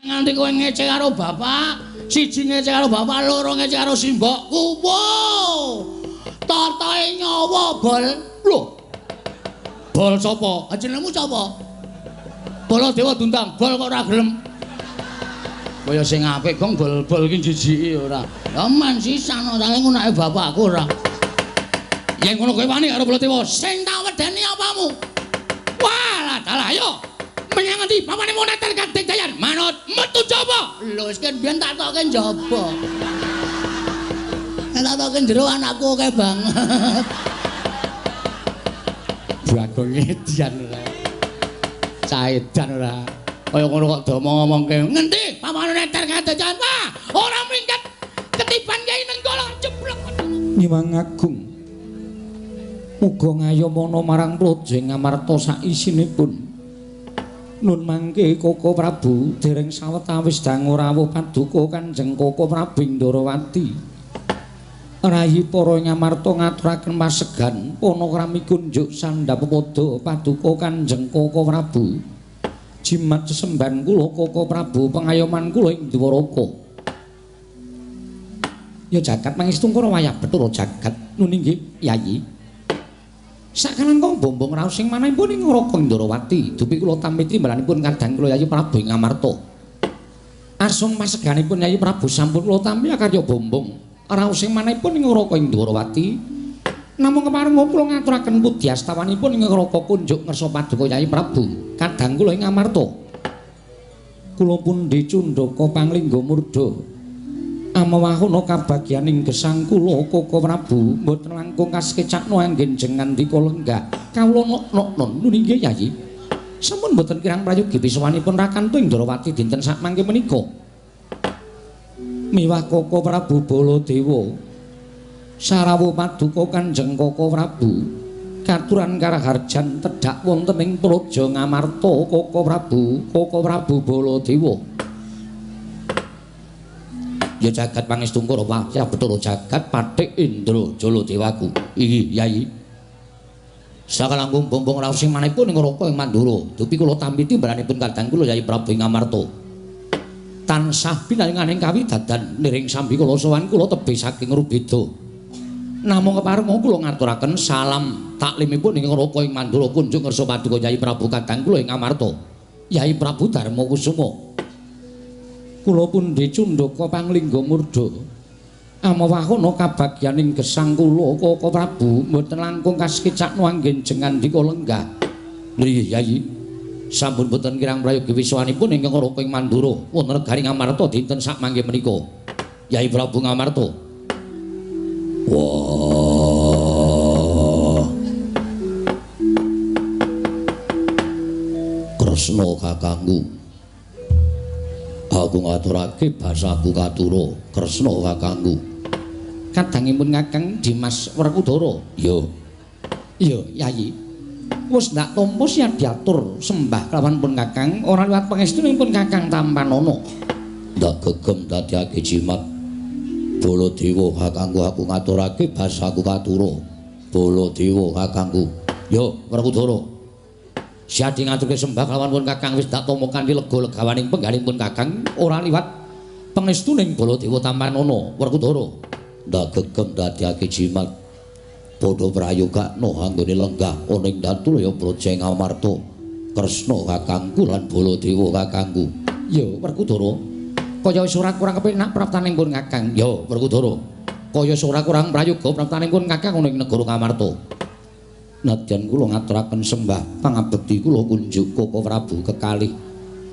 nganti kowe ngecek karo bapak, siji ngecek karo bapak, loro ngecek karo simbokku. Wow. Tatahe nyawa bol. Lho. Bol sapa? Jenengmu sapa? Baladewa Duntang. Bol kok ora gelem. Kaya sing apik gong bol-bol iki jijiki ora. Ya man sisan ora ngunake bapakku ora. Yen ngono kowe wani karo Baladewa, sing tak wedeni apamu? Walah dalah ayo. Menyang ngendi? Papane moneter Kadek Dayan. Manut metu jaba. Lho wis kan biyen tak tokke jaba. Tak tokke jero anakku akeh banget. Bagong edian ora. Caedan ora. Kaya ngono kok do ngomongke. Ngendi? Papane moneter Kadek Dayan. Wah, ora minggat ketiban Kyai Nenggala jeblok. Nyuwun agung. Muga ngayomana marang Praja Ngamarta sak isinipun. Nun mangke Koko Prabu dereng sawetawis dangu rawuh paduka Kanjeng Koko Prabu Ndarawati. Rayi para Ngamarta ngaturaken pasegan panakrami kunjuk sandhapada paduka Kanjeng Koko Prabu. Jimat sesembahan kula Koko Prabu pengayoman kula ing Dwaraka. Ya jagat pangestu karo wayah Bathara jagat nun inggih Yayi. Sakalan kong bombong raos sing manahipun ing Ngraka Ndarawati dupi kula tampi timbalanipun kadang kula Yayi Prabu Ngamarta. Asung maseganipun Yayi Prabu sampun kula tampi karya bombong raos sing manahipun ing Ngraka Ndarawati. Namung kepareng kula ngaturaken pudi astawanipun ing Ngraka kunjuk ngersa paduka Yayi Prabu kadang kula ing Ngamarta. Kula pun dicundhaka panglingga murda. Amawahana kabagyaning gesang kula Koko Prabu mboten langkung kasekecakno anggen jengandika lenggah kawula nok-nok nun inggih Yayi sampun mboten kirang prayogi bisawanipun Rakantu ing Ndarawati dinten sak mangke menika miwah Koko Prabu Baladewa sarawuh paduka Kanjeng Koko Prabu katuran karaharjan tedhak wonten ing Praja Ngamarta Koko Prabu Baladewa. Ya jagat pangestu karo wayah Bathara jagat Pathik Indra Jaladewaku. Iki Yayi. Sakalangkung bombong raos sing manahipun ing Ngraka ing Mandura. Dupi kula tampi timbalanipun kadang kula Yayi Prabu Ngamarta. Tansah pinaringaning kawidadan niring sambi kula sowan kula tebih saking Rubeda. Namung kepareng kula ngaturaken salam taklimipun ing Ngraka ing Mandura kunjuk ngersa paduka Yayi Prabu kadang kula ing Ngamarta. Yayi Prabu Darma Kusuma. Kula pun dicundhaka panglingga murda. Amawahana kabagyaning gesang kula Koko Prabu mboten langkung kasekecakno anggen jengandika lenggah. Nggih Yayi. Sampun boten kirang prayogi wiswanipun ing Ngraka ing Mandura wonten negari Ngamarta dinten sak mangke menika. Yayi Prabu Ngamarta. Wah. Kresna kakangku. Aku ngaturake basaku katura Kresna kakangku. Kadangipun Kakang Dimas Werkudara. Yo. Iya, Yayi. Wis ndak tampa siap diatur sembah kelawan pun Kakang ora liwat pangestunipun Kakang Tampanana. Ndak gegem dadiake jimat. Baladewa kakangku aku ngaturake basaku katura. Baladewa kakangku. Yo, Werkudara. Siadi ngaturke sembah kelawan pun Kakang wis dak tampa kanthi lega legawaning penggalipun Kakang ora liwat pangestuning Baladewa Tampanana Werkudara. Ndak gegem dadiake jimat padha prayogakna anggone lenggah ana ing Datulaya Praja Ngamarta. Kresna kakangku lan Baladewa kakangku. Ya Werkudara. Kaya wis ora kurang kepenak praptaning pun Kakang. Ya Werkudara. Kaya wis ora kurang prayoga praptaning pun Kakang ana ing negara Ngamarta. Nadyan kula ngaturaken sembah pangabekti kula kunjuk Koko Prabu kekalih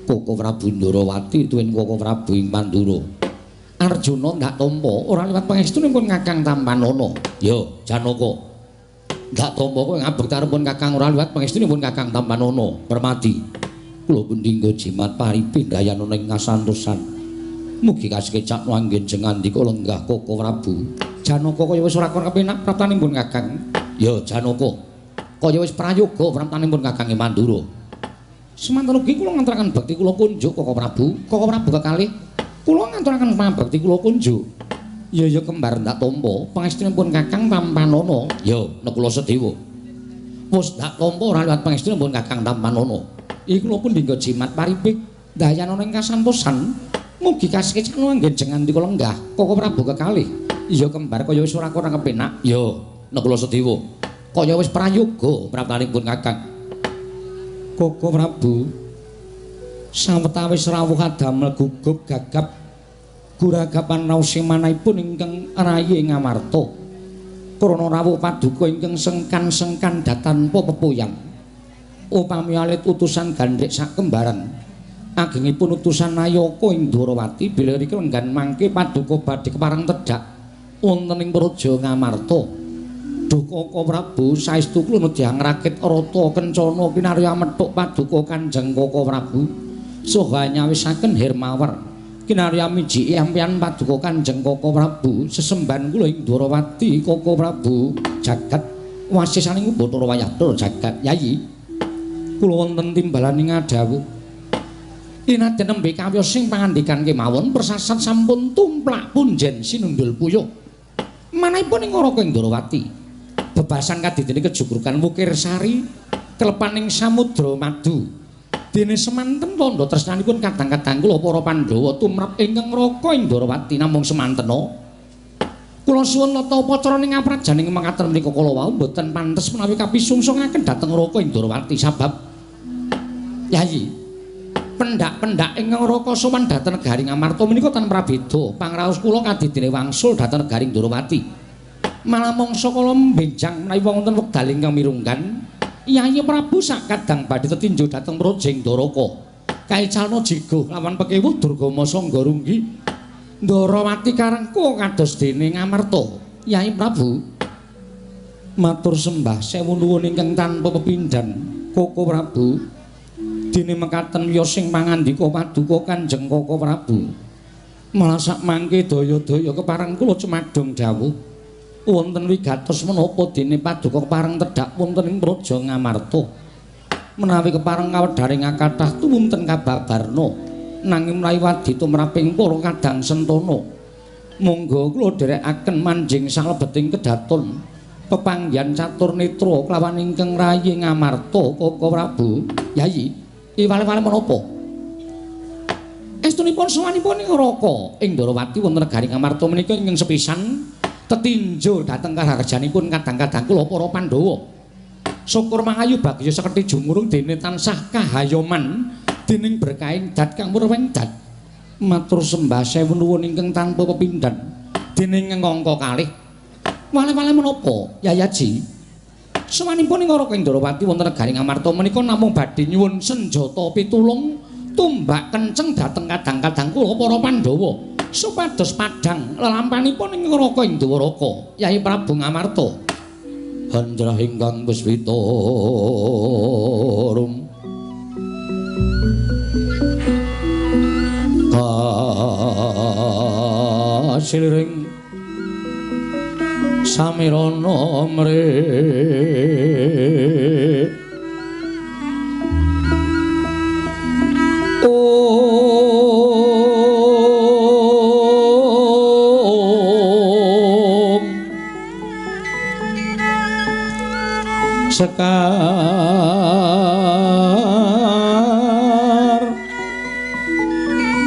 Koko Prabu Ndarawati tuwin Koko Prabu ing Mandura. Arjuna ndak tampa ora liwat pangestunipun Kakang Tampanana. Yo Janaka. Ndak tampa kowe ngabekti arepun Kakang ora liwat pangestunipun Kakang Tampanana. Permati. Kula pun dinggo jimat paripindhayan ana ing kasantosan. Mugi kasekecakno anggen jengandika lenggah Koko Prabu. Janaka kaya wis ora kepenak praptanipun Kakang. Yo Janaka. Kaya wis prayoga praptanipun Kakang Mandura. Semanten ugi kula ngaturaken bekti kula kunjuk Koko Prabu kekalih kula ngaturaken pangabekti kula kunjuk. Ya kembar ndak tampa pangestunipun Kakang Tampanana. Ya nek kula sedewa. Wis ndak tampa ora liwat pangestunipun Kakang Tampanana. Iki kula pun dinggo jimat paripik Dayana ing kasantosan mugi kasekecen anggenjeng andika lenggah Koko Prabu kekalih. Iya kembar kaya wis ora kurang kepenak. Ya, nek kula Sedewa kaya wis prayoga praptanipun Kakang. Koko Prabu sawetawis rawuh adamel gugup gagap guragapan raos manahipun ingkang rayi ngamarta. Krana rawuh paduka ingkang sengkan-sengkan datanpa pepoyang. Upami alit utusan gandhek sak kembaran. Agengipun utusan Nayaka ing Dwarawati bilih riki lenggan mangke paduka badhe keparang tedhak wonten ing praja Ngamarta. Duh Koko Prabu saestu kula nedhi ngrakit rata kencana kinarya methuk paduka Kanjeng Koko Prabu saha nyawisaken Hermawar kinarya mijiki ampian paduka Kanjeng Koko Prabu sesembahan kula ing Dwarawati Koko Prabu jagat wasisaning Bathara Wayadara jagat Yayi kula wonten timbalaning adawuh Inaden nembe kawiyos sing pangandikan kemawon persasat sampun tumplak punjen sinundul puyuh. Manahipun ing Raka ing Dwarawati. Bebasan kadidene kejugrukan Wukir Sari kelepaning Samudra Madu. Dene semanten tandha tresnanipun kadang-kadang kula para Pandhawa tumrap ingkang Raka ing Dwarawati namung semantena. Kula suwun nata upacara ning aprajaning mangkaten menika kala wau boten pantes menawi kapisungsungaken dhateng Raka ing Dwarawati sabab Yayi pendak-pendak ingkang Raka sowan dhateng negari Ngamarta menika tanpa beda pangraos kula kadidene wangsul dhateng negari Dwarawati. Malah mangsa kala benjang menawi wonten wekdal ingkang mirunggan Yayi Prabu sak kadang badhe tetinju dhateng Projeng Dwaraka. Kaicalna jigo lawan pekewuh Durgama Sangga Runggi. Dwarawati karengko kados dene Ngamarta. Yayi Prabu matur sembah sewu nuwun ingkang tanpa pepindhan Koko Prabu. Dene mekaten wiya sing pangandika paduka Kanjeng Koko Prabu. Malah sak mangke daya-daya kepareng kula cemadhong dawuh. Wonten wigatos menapa dene paduka kepareng tedhak wonten ing Praja Ngamarta. Menawi kepareng kawedharing kathah tuwunten kababarna nanging mlayu wadi tumraping para kadang sentana. Monggo kula dherekaken manjing salebeting kedaton pepanggihan catur netra kelawan ingkang rayi Ngamarta Koko Prabu. Yayi iwale-wale menapa? Estunipun sawanipun ing Raka ing Dwarawati wonten negari Ngamarta menika ingkang sepisan tetinjul dhateng karajanipun kadang-kadang kula para Pandhawa. Syukur mangayu bagya sekethi jumurung dene tansah kahayoman dening berkahing dat kang murwengdat. Matur sembah sewu nuwun ingkang tanpa pepindhan dening ngangka kalih. Wale-wale menapa, Yayaji? Sawanipun ing Raka ing Dwarawati wonten negari Ngamarta menika namung badhe nyuwun senjata pitulung tumbak kenceng dhateng kadang-kadang kula para Pandhawa supados padhang lelampanipun ing Raka ing Dwaraka. Yayi Prabu Ngamarta hanjrah ingkang Puswitarum kasiliring samirana mrih sekar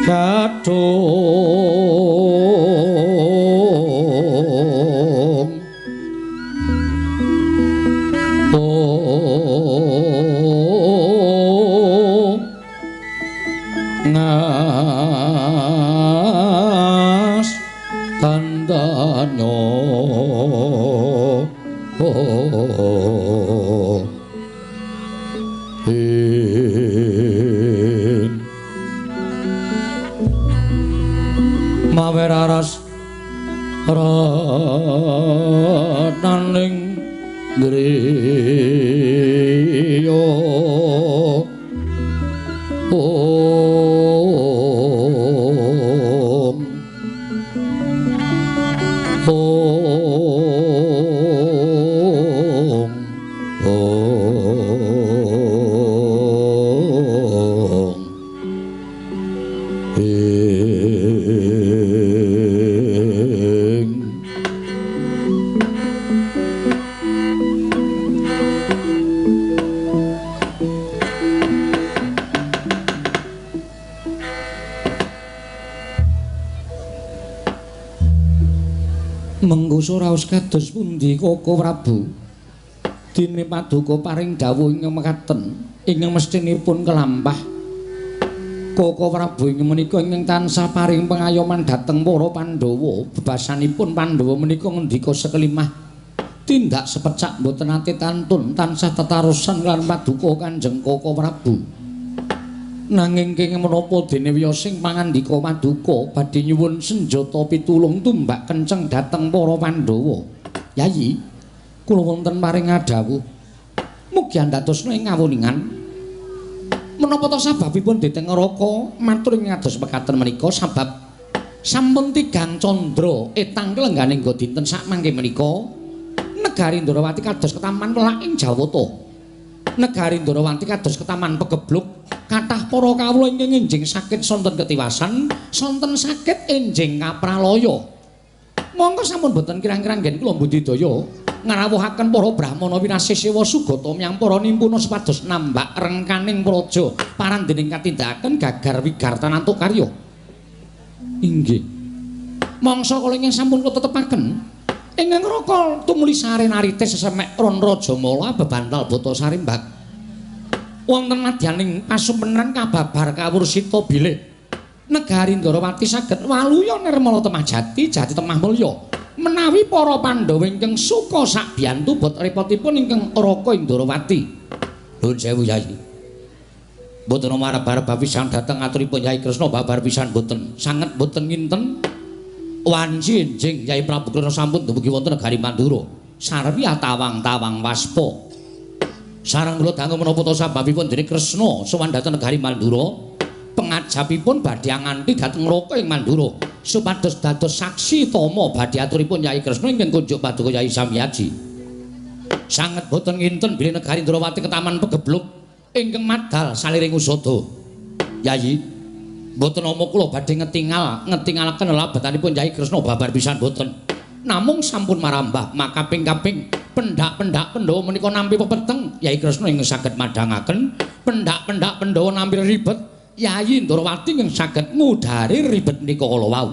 kadung ngas tandanya maweraras rananing griya Mengko raos kados pundi Koko Prabu? Dene paduka paring dawuh ing mekaten ingkang mestinipun kelampah. Koko Prabu ing menika ingkang tansah paring pengayoman dhateng para Pandhawa. Bebasanipun Pandhawa menika ngendika sekelimah tindak sepecak boten ate tantun tansah tetarusan lan paduka Kanjeng Koko Prabu. Nanging kenging menapa dene wiyosing pangandika paduka badhe nyuwun senjata pitulung tumbak kenceng dhateng para Pandhawa. Yayi, kula wonten maring adhawuh mugi andhatosna ing ngawuningan. Menapa to sababipun Deteng Raka matur ing ngados mekaten menika sabab sampun tigang candra etang kelengganing nggo dinten sak mangke menika negari Ndarawati kados ketaman welak ing Jawata. Negari Ndarawati kados ketaman pegebluk kathah para kawula ingkang enjing sakit sonten ketiwasan, sonten sakit enjing kapralaya. Monggo sampun boten kirang-kirang nggen kula budidaya ngarawuhaken para brahmana winasih sewa sugata miyang para nimpuna supados nambak rengkaning praja parandening katindakaken gagar wigartan antuk karya. Inggih. Mangsa kala ingkang sampun kula tetepaken ingkang Raka tumuli sare naritis sesemek ron Rajamala bebantal bata sarimbak. Wonten madyaning pasumpenan kababar kawursita bilih negari Ndarawati saged waluya nirmala temajati jati temah mulya. Menawi para Pandhawa ingkang suka sak biyantu bot repotipun ingkang Raka ing Ndarawati. Nuwun sewu Yayi. Mboten marep-arep pisan dhateng aturipun Yai Kresna babar pisan mboten. Sanget mboten nginten wanci enjing Yai Prabu Kresna sampun dumugi wonten negari Mandura. Sarwi tawang-tawang waspa. Sareng kula dangu menapa to sababipun dene Kresna sowan dhateng negari Mandura. Pengajapipun badhe nganti dhateng Raka ing Mandura supados dados saksi tama badhe aturipun Yai Kresna ingkang kunjuk paduka Yai Samyaji. Sanget boten nginten bilih negari Ndarawati ketaman pegebluk ingkang madal saliring usada. Yayi, boten nama kula badhe ngetingalaken lelabetanipun Yai Kresna babar pisan boten. Namung sampun marambah makaping-kaping pendak-pendak Pandhawa menika nampi pepeteng Yai Kresna ingkang saged madhangaken pendak-pendak Pandhawa nampi ribet Yayi Ndarawati ingkang saged ngudari ribet menika kala wau.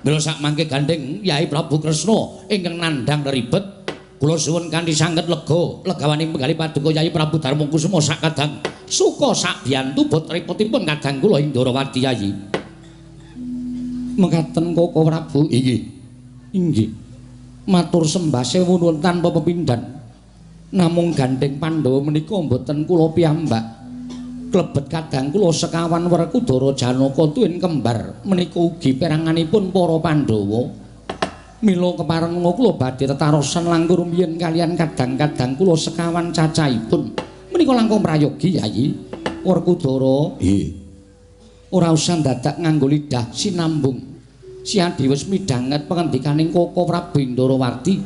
Mila sak mangke gandeng Yai Prabu Kresna ingkang nandhang ribet kula suwun kanthi sanget legawaning penggalih paduka Yai Prabu Darmakusuma sak kadang suka sak biyantu bot repotipun kadang kula ing Ndarawati Yayi. Mekaten Koko Prabu inggih. Matur sembah sewu nuwun tanpa pepindhan. Namung gandeng Pandhawa menika mboten kula piyambak. Klebet kadang kula sekawan Werkudara Janaka tuwin kembar menika ugi peranganipun para Pandhawa. Mila kepareng kula badhe tetarosan langkung rumiyin kalian kadang-kadang kula sekawan cacahipun. Menika langkung prayogi Yayi. Werkudara, ora usah dadak nganggo lidah sinambung. Siadi wis midhanget pangendikaning Koko Prabu Ndarawati.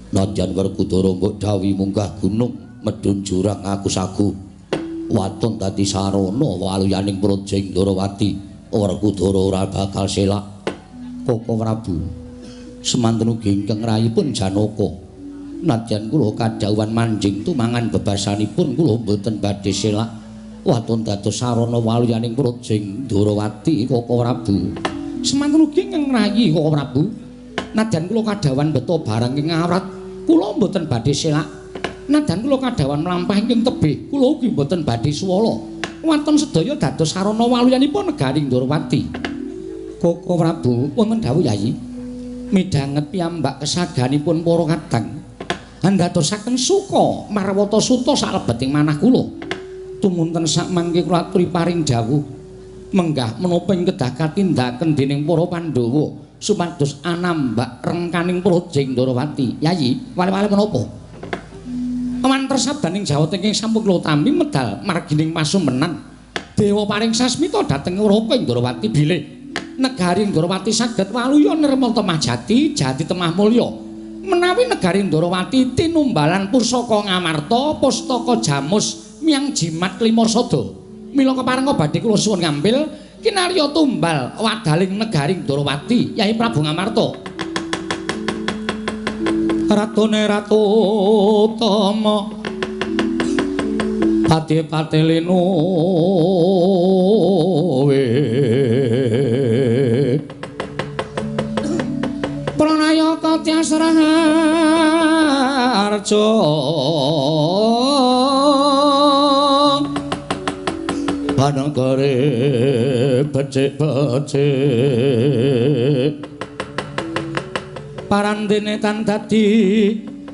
Najan Werkudara mbok dawuhi munggah gunung medhun jurang aku sagu. Waton dadi sarana waluyaning praja ing Ndarawati. Werkudara ora bakal selak. Koko Prabu semanten ugi ingkang rayipun Janaka. Najan kula kadhawuhan manjing tumangan bebasanipun kula mboten badhe selak. Waton dados sarana waluyaning praja ing Ndarawati Koko Prabu. Semanten ugi ingkang rayi Koko Prabu. Najan kula kadhawuhan beto barang ing awrat kula mboten badhe selak. Najan kula kadhawuhan mlampah ing tebih kula ugi mboten badhe swala. Waton sedaya dados sarana waluyanipun negari Ndarawati. Koko Prabu wonten dawuh Yayi. Midhanget piyambak kesaganipun para kadang. Andhatosaken suka marwata suta salebeting manah kula. Tumunten sak mangke kula aturi paring dawuh. Menggah menapa ing kedah katindaken dening para Pandhawa supados anambak rengkaning praja ing Ndarawati. Yayi, wale-wale menapa? Mantar sabdaning Jawata ingkang sampun kula tampi medal margining pasumpenan. Dewa paring sasmita dhateng Raka ing Ndarawati bilih negari Ndarawati saged waluya nirmala temajati jati temah mulya. Menawi negari Ndarawati tinumbalan pusaka ngamarta pustaka jamus miyang jimat klimasada. Mila kepareng badhe kula suwun ngambil kinarya tumbal wadaling negari Ndarawati Yai Prabu Ngamarta. Ratone Ratu Tama Pati Leno panegare becik-becik parandene tan dadi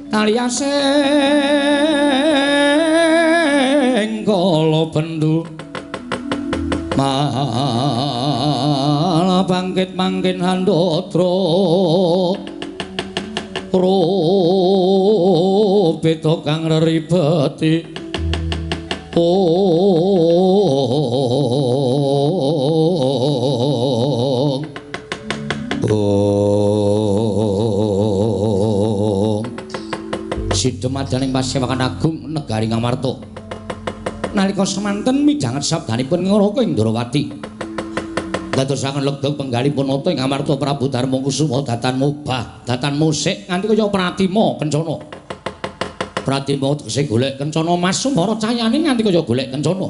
taliasing kala bendu malah bangkit mangkin handatra beda kang reribeti Sidemadaning Pasewakan Agung Negari Ngamarta nalika semanten midhanget sabdanipun Ngaraka Indrawati dadosaken legeng penggalipun nata ing Ngamarta Prabu Darmakusuma datan mubah datan musik nganti kaya pratima kencana pratima tegese golek kencana mas sumara cayane nganti kaya golek kencana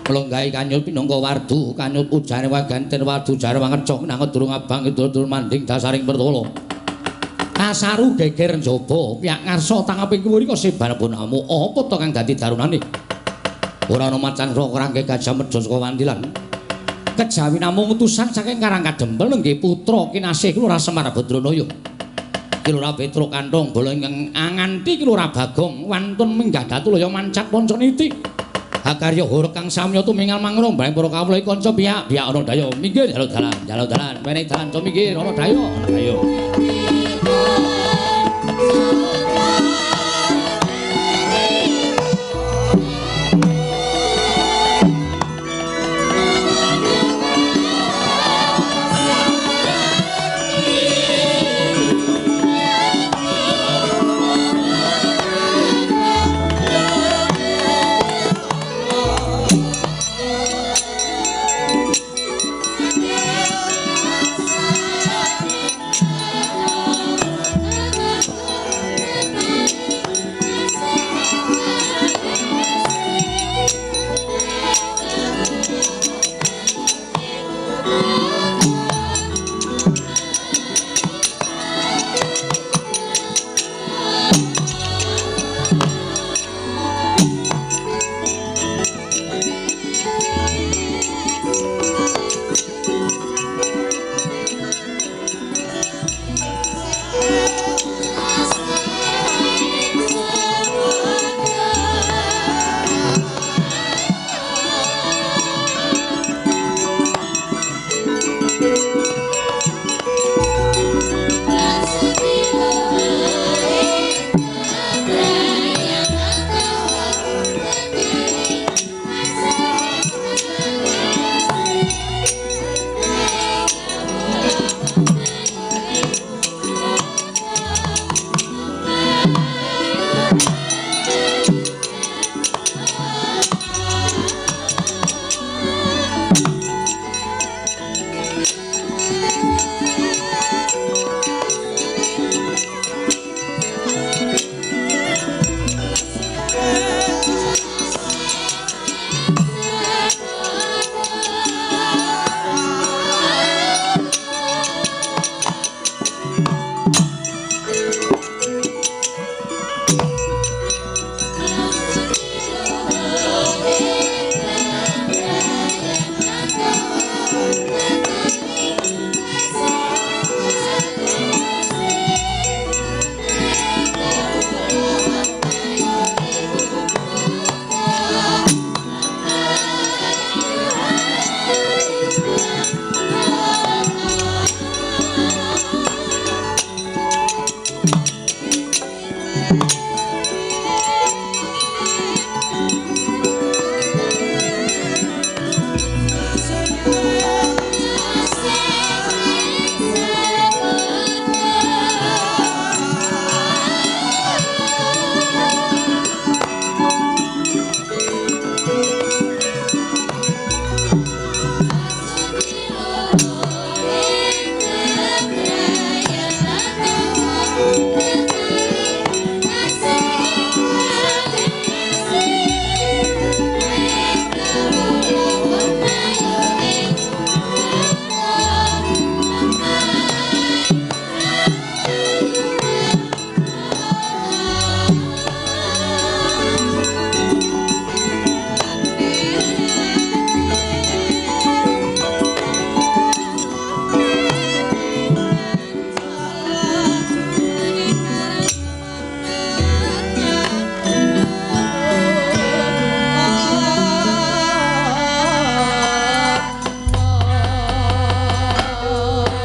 mlenggahi kanyut pinangka wardu kanyut ujane waganten wardu jare wangeca nang durung abang idul manding dasaring pertala kasaru geger njaba piyak ngarsa tangaping kuwi kok sebaripun amu apa to kang dadi darunane ora ana macan rangke gajah medhos saka wandilan kejawi namung utusan saking Karangkadempel nggih putra kinasih Kelurahan Semar Badranaya Kelurahan Petruk Kantong bola ingkang nganti Kelurahan Bagong wantun minggah datulaya mancat ponconiti hakarya hur kang samya tumingal mangrong bareng para kawula kanca piyak ana daya minggir dalan menehi dalan to minggir ana daya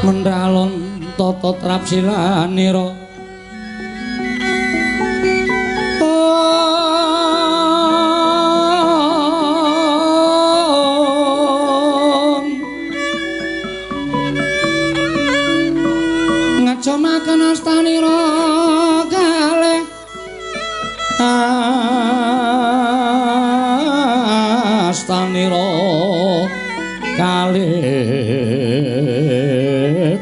mendalon tata trap silanira ngacomaken astanira kalih astanira kalih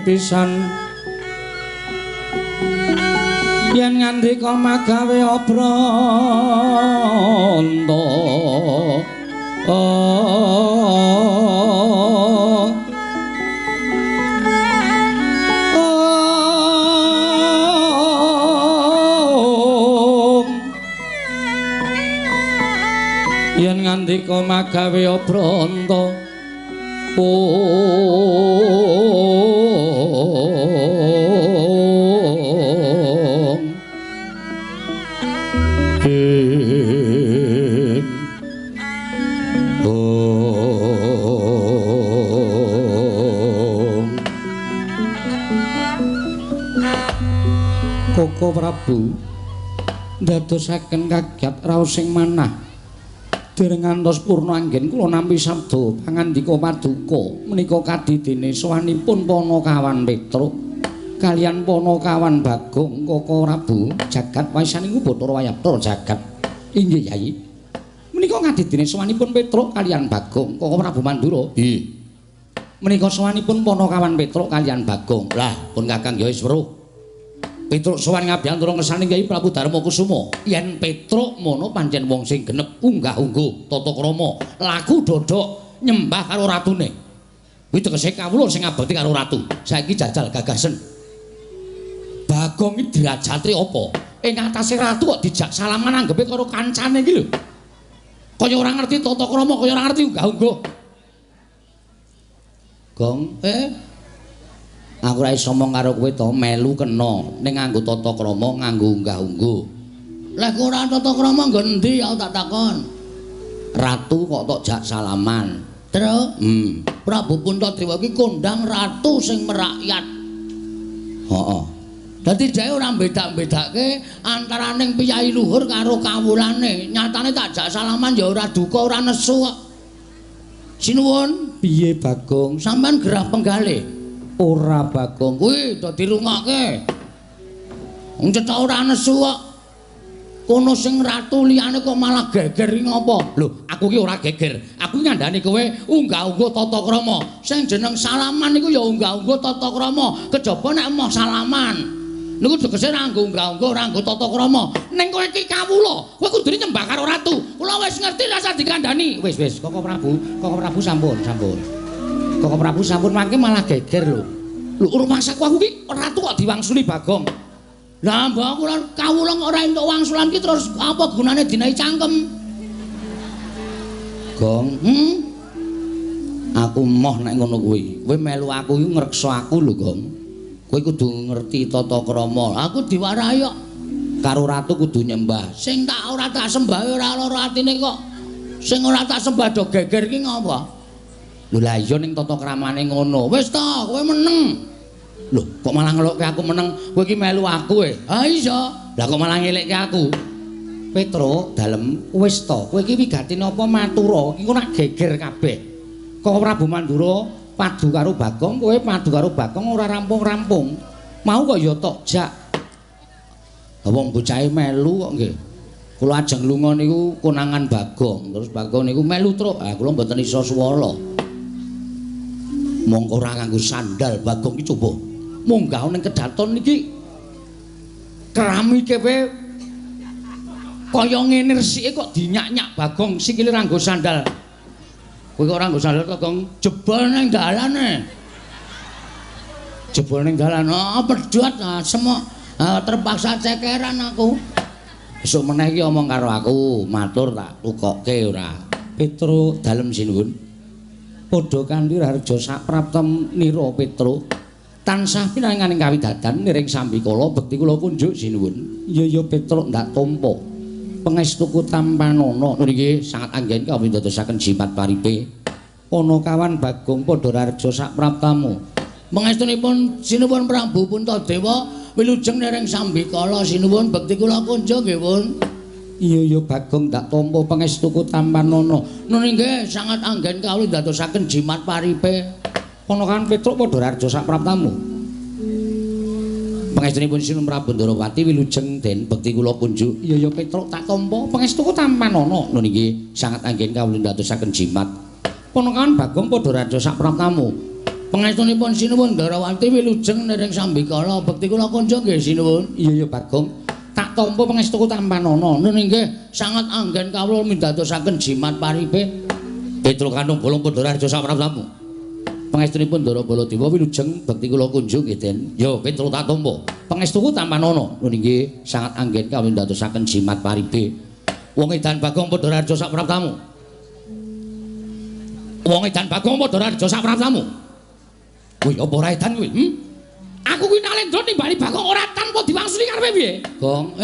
pisan yen ngandika magawe obranta yen ngandika magawe obranta Koko Prabu ndadosaken kagyat raosing manah dereng ngantos purna anggen kula nampi sabda pangandika paduka menika kadidene sowanipun Panakawan Petruk kaliyan Panakawan Bagong Koko Prabu jagat waisan niku Bathara Wayapta jagat inggih Yai menika kadidene sowanipun Petruk kaliyan Bagong Koko Prabu Mandura nggih menika sowanipun Panakawan Petruk kaliyan Bagong lah pun Kakang ya wis weruh Petruk sowan ngabiyantara ngersane Kyai Prabu Darmakusuma yen Petruk mono pancen wong sing genep unggah-ungguh tata krama laku dodok nyembah karo ratune kuwi tegese kawula sing ngabekti karo ratu saiki jajal gagasen Bagong iki derajate apa ing atase ratu kok dijak salaman anggepe karo kancane iki lho kaya ora ngerti tata krama kaya ora ngerti unggah-ungguh Gong aku ora iso ngomong karo kowe to melu kena ning nganggo tata krama nganggo unggah-ungguh. Lah kok ora tata krama nggo endi aku tak takon. Ratu kok tok jak salaman. Terus Prabu Puntadewa iki kondang ratu sing merakyat. Heeh. Dadi dhek ora bedak-bedake antaraning piyai luhur karo kawulane. Nyatane tak jak salaman ya ora duka ora nesu kok. Sinuwun, piye Bagong? Sampeyan gerah penggalih. Ora Bagong kuwi do dirungokke wong cetha ora nesu kok kono sing ratu liyane kok malah geger iki ngopo lho aku ki ora geger aku nyandani kowe unggah-ungguh tata krama sing jeneng salaman niku ya unggah-ungguh tata krama kejaba nek emoh salaman niku tegese ora nggo unggah-ungguh ora nggo tata krama ning kowe iki kawula kowe kudune nyembah karo ratu kula wis ngerti rasa dikandhani wis Koko Prabu sampun Koko Prabu sampun mangke malah geger lho. Lho rumangsaku aku ki ratu kok diwangsuli Bagong. Lah mbok aku kawula ora entuk wangsulan ki terus apa gunane dinahi cangkem? Gong, aku moh nek ngono kuwi. Kowe melu aku iki ngreksa aku lho, Gong. Kowe kudu ngerti tata krama. Aku diwarahi kok karo ratu kudu nyembah. Sing tak ora tak sembah ora lara atine kok. Sing ora tak sembah do geger ki ngopo? Lho lah iya ning tata kramane ngono. Wis ta, kowe meneng. Lho, kok malah ngelukke aku meneng? Kowe iki melu aku Ha iya. Lah kok malah ngelekke aku? Petruk, dalem wis ta. Kowe iki wigatine apa matura? Iki ora geger kabeh. Kok Prabu Mandura padu karo Bagong, kowe padu karo Bagong ora rampung-rampung. Mau kok ya tok jak. Wong bocahe melu kok nggih. Kula ajeng lunga niku konangan Bagong, terus Bagong niku melu truk. Ah kula mboten iso swala. Mongko ora nganggo sandal Bagong iki coba munggah ning kedaton iki keramike kowe kaya ngene resike kok dinyak-nyak Bagong sikile ora nggo sandal kowe kok ora nggo sandal kok jebol ning dalane pedhot semok terpaksa cekeran aku esuk meneh iki omong karo aku matur tak tukokke ora Petruk dalem sinuwun padha kanthi harja sapraptanira Petruk tansah pinanganing kawidadan niring sambikala bekti kula kunjuk sinuwun ya Petruk ndak tampa pangestuku tampanana niki sangat anggen kawin dadosaken jimat paripe Panakawan Bagong padha harja sapraptamu Pangestunipun sinuwun Prabu Puntadewa wilujeng ndereng Sambikala sinuwun bekti kula kunjuk nggih pun. Iya Bagong tak tampa pangestuku tampanana. Nun inggih sangat anggen kawula dadosaken jimat paripe. Ana kan Petruk padha raja sapraptamu. Pangestunipun Sinuwun Prabu Ndarawati wilujeng den bekti kula kunjuk. Iya Petruk tak tampa pangestuku tampanana. Nun inggih sangat anggen kawula dadosaken jimat. Ana kan Bagong padha raja sapraptamu. Pangestunipun Sinuwun Ndarawati wilujeng ndereng Sambikala bekti kula kunjuk nggih sinuwun. Iya Bagong tak tampa pangestuku tampanana. Nun inggih sangat anggen kawula midadosaken jimat paripe. Petruk kanung bolong padha raja sapraptamu. Pangestunipun Ndara Baladewa wilujeng bekti kula kunjuk nggih Den. Ya Petruk tak tampa pangestuku tampanana. Nun inggih sangat anggen kawula dadosaken jimat paripe. Wong edan Bagong padha raja sapraptamu. Wong edan Bagong padha raja sapraptamu. Kuwi apa ora edan kuwi? Aku kuwi Nalendra nimbali Bagong ora tanpa diwangsuli karepe piye? Gong,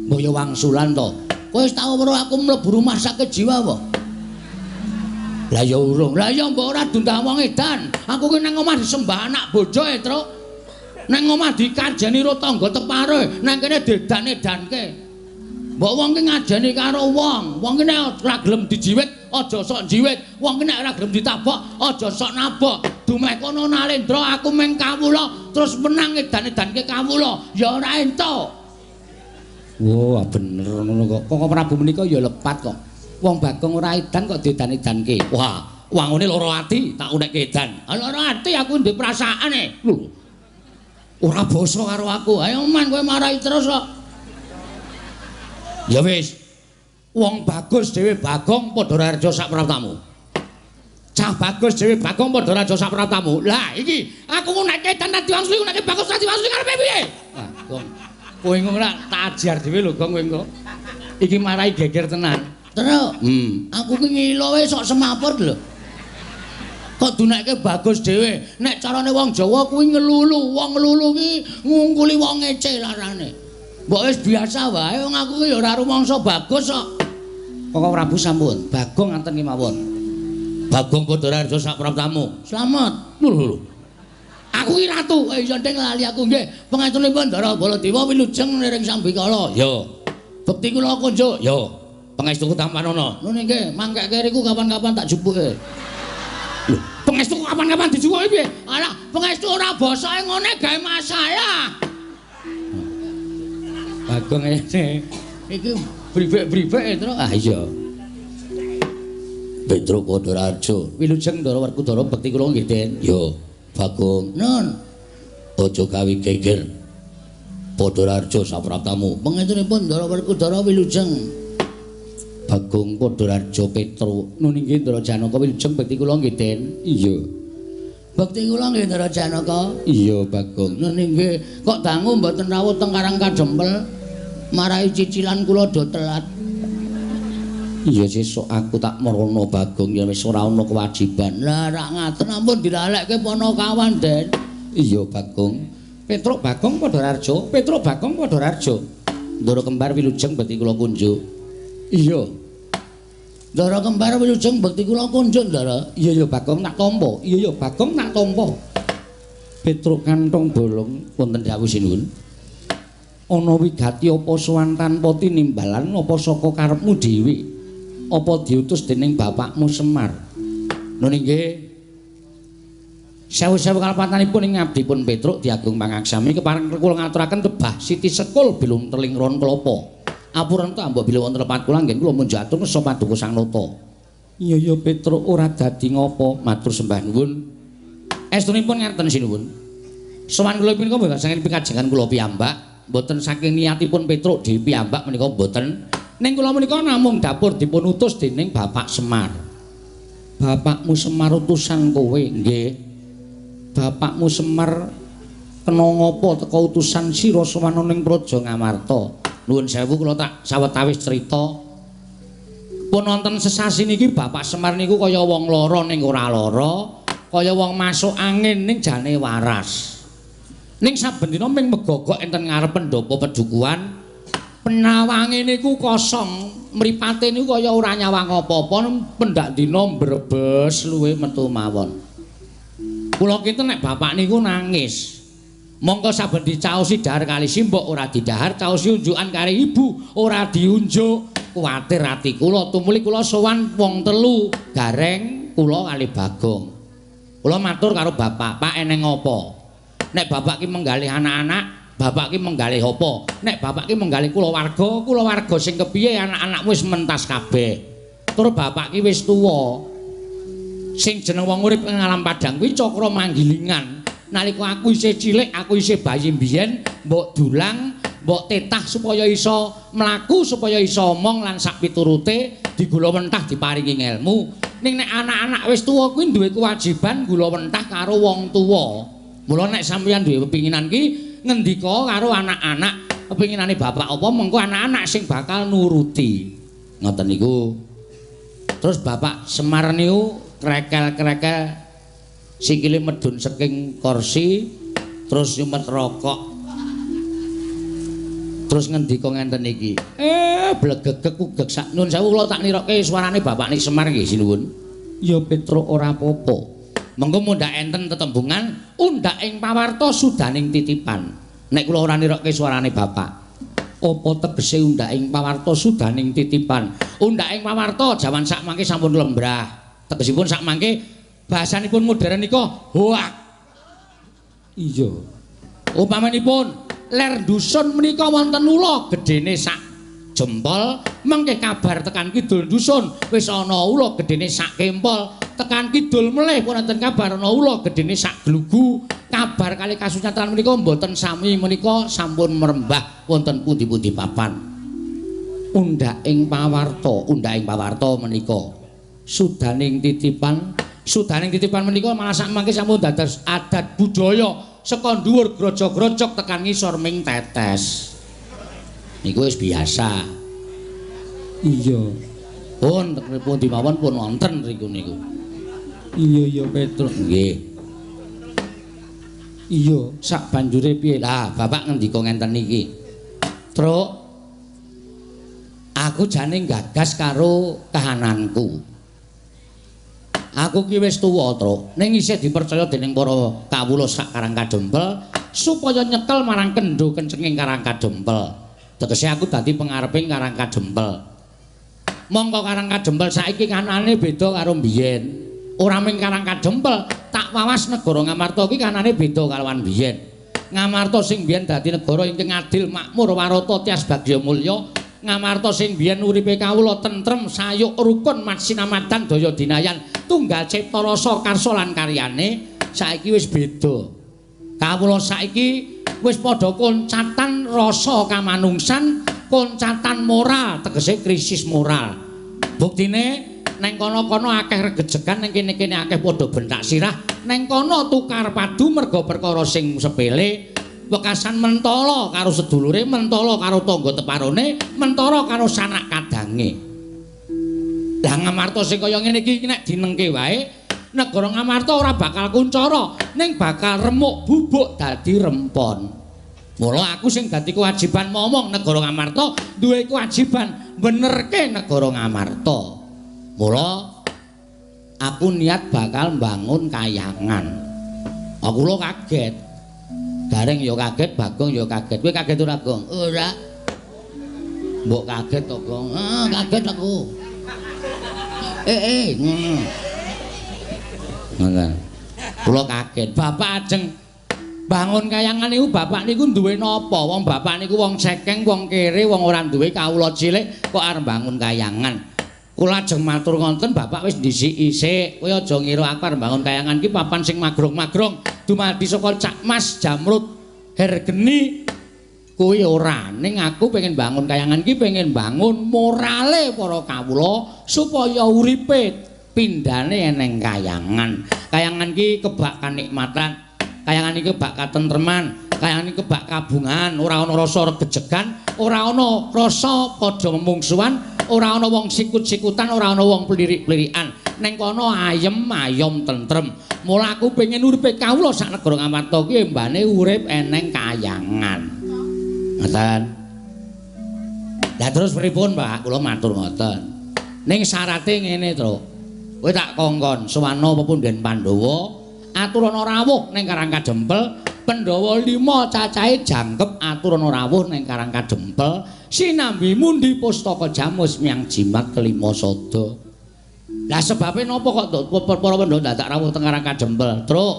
mbaya wangsulan to. Kowe wis tau weruh aku mlebu rumah sakit jiwa apa? Lah ya urung. Lah ya mbok ora dundang wong edan. Aku kuwi nang omah disembah anak bojo Truk. Nang omah dikajeni ro tangga tepare, nang kene dedan-edanke. Mbok wong ki ngajeni karo wong. Wong ki nek ora gelem dijiwit, aja sok jiwit. Wong ki nek ora gelem ditabok, aja sok nabok. Dumeh kono Nalendra aku meng kawula terus menang edan-edanke kawula ya ora entuk. Wah, bener ngono kok. Kok Prabu menika ya lepat kok. Wong Bagong ora edan kok dedan-edanke. Wah, wangune lara ati tak unekke edan. Lara ati aku ndek perasaane. Lho. Ora basa karo aku. Ayo man kowe marahi terus kok. Ya wis. Wong bagus dhewe Bagong padha raja sapraptamu. Cah bagus dhewe Bagong padha raja sapraptamu. Lah iki aku ngunekke edan tak diwangsuli ngunekke bagus tak diwangsuli karepe piye? Wah, Gong. Kowe engko ora tak ajar dhewe lho Gong kowe engko. Iki marahi geger tenan. Terus, aku ki ngilo wae sok semaput lho. Kok dunekke bagus dhewe. Nek carane wong Jawa kuwi ngelulu. Wong ngelulu ki ngungkuli wong ngece larane. Mbok wis biasa wae wong aku ki ya ora rumangsa bagus kok. Kok Prabu sampun Bagong ngaten ki mawon. Bagong padha raja sapraptamu. Slamet. Lho. Aku ki ratu. Iya ndeng lali aku nggih. Pangestunipun Ndara Baladewa wilujeng nering Sambikala. Ya. Bekti kula kunjuk. Ya. Pangestuku tampanana. Lho nggih, mangkeke riku kapan-kapan tak jupuke. Lho, pangestuku kapan-kapan dijupuke piye? Alah, pangestu ora basane ngene gawe masalah. Bagong ngene. Iki bribek-bribek terus. Ah iya. Petruk padha raja. Wilujeng Ndara Werkudara bekti kula nggih Den. Ya, Bagong. Nun. Aja gawe geger. Padha raja sapraptamu. Pangestunipun Ndara Werkudara wilujeng. Bagong padha raja Petruk. Nun inggih Ndara Janaka wilujeng bekti kula nggih Den. Iya. Bekti kula nggih Ndara Janaka. Iya Bagong. Nun inggih kok dangu mboten rawuh teng Karang Kadempel. Marahi cicilan kula do telat. Iya sesuk aku tak merono Bagong ya wis ora ana kewajiban. Lah rak ngaten ampun diralekke Panakawan, Den. Iya Bagong. Petruk Bagong padha raja. Petruk Bagong padha raja. Ndara kembar wilujeng bekti kula kunjuk. Iya. Ndara kembar wilujeng bekti kula kunjuk, Ndara. Iya ya Bagong tak tampa. Iya ya Bagong tak tampa. Petruk kantong bolong wonten dawuh sinuwun. Ana wigati apa sowan tanpa tinimbalan apa saka karepmu dhewe? Apa diutus dening bapakmu Semar? Nun inggih. Sewu-sewu kalepatanipun ing abdipun Petruk Diagung Pangaksami kepareng kula ngaturaken tebah Siti Sekul bilung teling ron kelapa. Apurenta mbok bilih wonten lepat kula nggih kula munjuk atur nesa paduka Sang Nata. Iya ya Petruk ora dadi ngopo matur sembah nuwun. Estunipun ngaten sinuwun. Sowan kula punika mboten saking pikajengan kula piyambak. Mboten saking niatipun Petruk dhewe piyambak menika mboten. Ning kula menika namung dapur dipun utus dening Bapak Semar. Bapakmu Semar utusan kowe, nggih. Bapakmu Semar kena ngapa teka utusan sira sowan ning Praja Ngamarta. Nuwun sewu kula tak sawetawis crita. Pun wonten sesasi niki Bapak Semar niku kaya wong lara ning ora lara, kaya wong masuk angin ning jane waras. Ning saben dina ming megogok enten ngarep pendopo pedukuhan. Penawange niku kosong, mripate niku kaya ora nyawang apa-apa, pendak dina mbrebes luwe metu mawon. Kula kinten nek bapak niku nangis. Mongko saben dicaosi dahar kali simbok ora didahar, caosi unjukan kali ibu ora diunjuk. Kuwatir ati kula tumuli kula sowan wong telu, Gareng, kula kali Bagong. Kula matur karo bapak, "Pak eneng apa? Nek bapak ki menggalih anak-anak, bapak ki menggalih apa? Nek bapak ki menggalih kula warga sing kepiye anak-anak wis mentas kabeh. Tur bapak ki wis tuwa. Sing jeneng wong urip ing alam padang kuwi cakra manggilingan. Nalika aku isih cilik, aku isih bayi mbiyen, mbok dulang, mbok tetah supaya iso mlaku, supaya iso omong lan sak piturute digula wentah diparingi ilmu. Ning nek anak-anak wis tuwa kuwi duwe kewajiban gula wentah karo wong tuwa. Mula nek sampeyan duwe pepinginan ki ngendika karo anak-anak, kepinginane bapak apa mengko anak-anak sing bakal nuruti. Ngoten niku. Terus Bapak Semar niku krekel-krekel sikile medun saking kursi terus nyumet rokok. Terus ngendika ngenten iki. Blegegek ugeg sak nun sewu kula tak nirokke suarane Bapak Nik Semar nggih sinuwun. Ya Petro ora apa-apa. Mengko mundhak enten tetembungan undhak ing pawarta sudaning titipan. Nek kula ora nirokke suarane Bapak. Apa tegese undhak ing pawarta sudaning titipan? Undhak ing pawarta jaman sak mangke sampun lembrah. Tegesipun sak mangke bahasanipun modern nika hoak. Iya. Upamanipun ler dusun menika wonten ula gedene sak jempol, mengke kabar tekan kidul dusun wis ana ula gedene sak kempol, tekan kidul melih pun wonten kabar ana ula gedene sak glugu. Kabar kali kasunyatan menika mboten sami menika sampun merembah wonten pundi-pundi papan. Undhak ing pawarta menika sudaning titipan menika malah sak mangke sampun dados adat budaya saka dhuwur grojok-grojok tekan ngisor ming tetes. Niku wis biasa. Iya. Pun pundi mawon pun wonten riku niku. Iya Petruk nggih. Iya, sak banjure piye? Lah, Bapak ngendika ngenten iki. Truk, aku jane gagas karo kahananku. Aku ki wis tuwa, Truk. Ning isih dipercaya dening para kawula sak Karang Kadempel supaya nyekel marang kendho kencenging Karang Kadempel. Tegese aku dadi pengareping Karang Kadempel. Mongko Karang Kadempel saiki kanane beda karo mbiyen. Ora ming Karang Kadempel, tak wawas negara Ngamarta iki kanane beda kalawan biyen. Ngamarta sing biyen dadi negara ingkang adil, makmur, warata, tias bagya mulya. Ngamarta sing biyen uripe kawula tentrem, sayuk, rukun, matsinamadan, daya dinayan, tunggal cipta rasa karsa lan karyane saiki wis beda. Kawula saiki wis padha koncatan rasa kamanungsan, koncatan moral, tegese krisis moral. Buktine neng kono-kono akeh regejegan, neng kene-kene akeh padha bentak sirah, neng kono tukar padu merga perkara sing sepele, wekasan mentala karo sedulure, mentala karo tangga teparone, mentara karo sanak kadange. Lah Ngamarta sing kaya ngene iki nek dinengke wae, negara Ngamarta ora bakal kuncara, ning bakal remuk bubuk dadi rempon. Mula aku sing dadi kewajiban ngomong negara Ngamarta duwe kewajiban benerke negara Ngamarta. Mula aku niat bakal mbangun kayangan. Aku lho kaget. Gareng ya kaget, Bagong ya kaget. Kowe kaget ora, Gong? Ora. Mbok kaget to, Gong? Kaget aku. Ngono. Ngono. Kula kaget. Bapak ajeng bangun kayangan niku bapak niku duwe napa? Wong bapak niku wong sekeng, wong kere, wong ora duwe kawula cilik kok arep bangun kayangan. Kula ajeng matur ngonten Bapak wis dhisik-isik. Kowe aja ngira aku arep bangun kayangan iki papan sing magrong-magrong dumadi saka Cak Mas Jamrut Hergeni. Kuwi ora, ning aku pengen bangun kayangan iki pengen bangun morale para kawula supaya uripe pindhane eneng kayangan. Kayangan iki kebak kanikmatan, kayangan iki kebak katentreman, kayangan iki kebak kabungan, ora ana rasa regejegan, ora ana rasa padha memungsuhan. Ora ana wong sikut-sikutan, ora ana wong plirik-plirikan. Ning kono ayem-ayem tentrem. Mula aku pengen uripe kawula sak negara Ngamarta ki mbane urip eneng kayangan. Ngoten. Lah terus pripun, Pak? Kula matur ngoten. Ning syarate ngene, Truk. Kowe tak kongkon sowana pepunden Pandhawa, aturana rawuh ning Karang Kadempel. Pandhawa 5 cacahe jangkep aturana rawuh ning Karang Kadempel. Sinambi mundi pustaka jamus miang jimat kelima sada. Lah sebabe napa kok para Pandhawa dadak rawuh teng Karang Kadempel? Truk.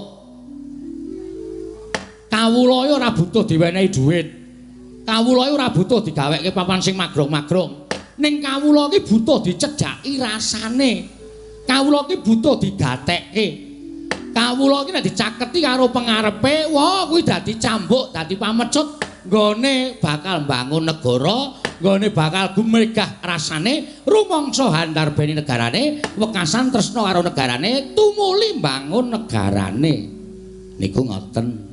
Kawula ora butuh diwenehi dhuwit. Kawula ora butuh digaweke papan sing magrong-magrong. Ning kawula iki butuh dicedhaki rasane. Kawula iki butuh digatekke. Kawula iki nek dicaketi karo pengarepe, wah kuwi dadi cambuk, dadi pamecut nggone bakal mbangun negara, nggone bakal gumegah rasane, rumangsa handarbeni negarane, wekasan tresna karo negarane, tumuli mbangun negarane. Niku ngoten.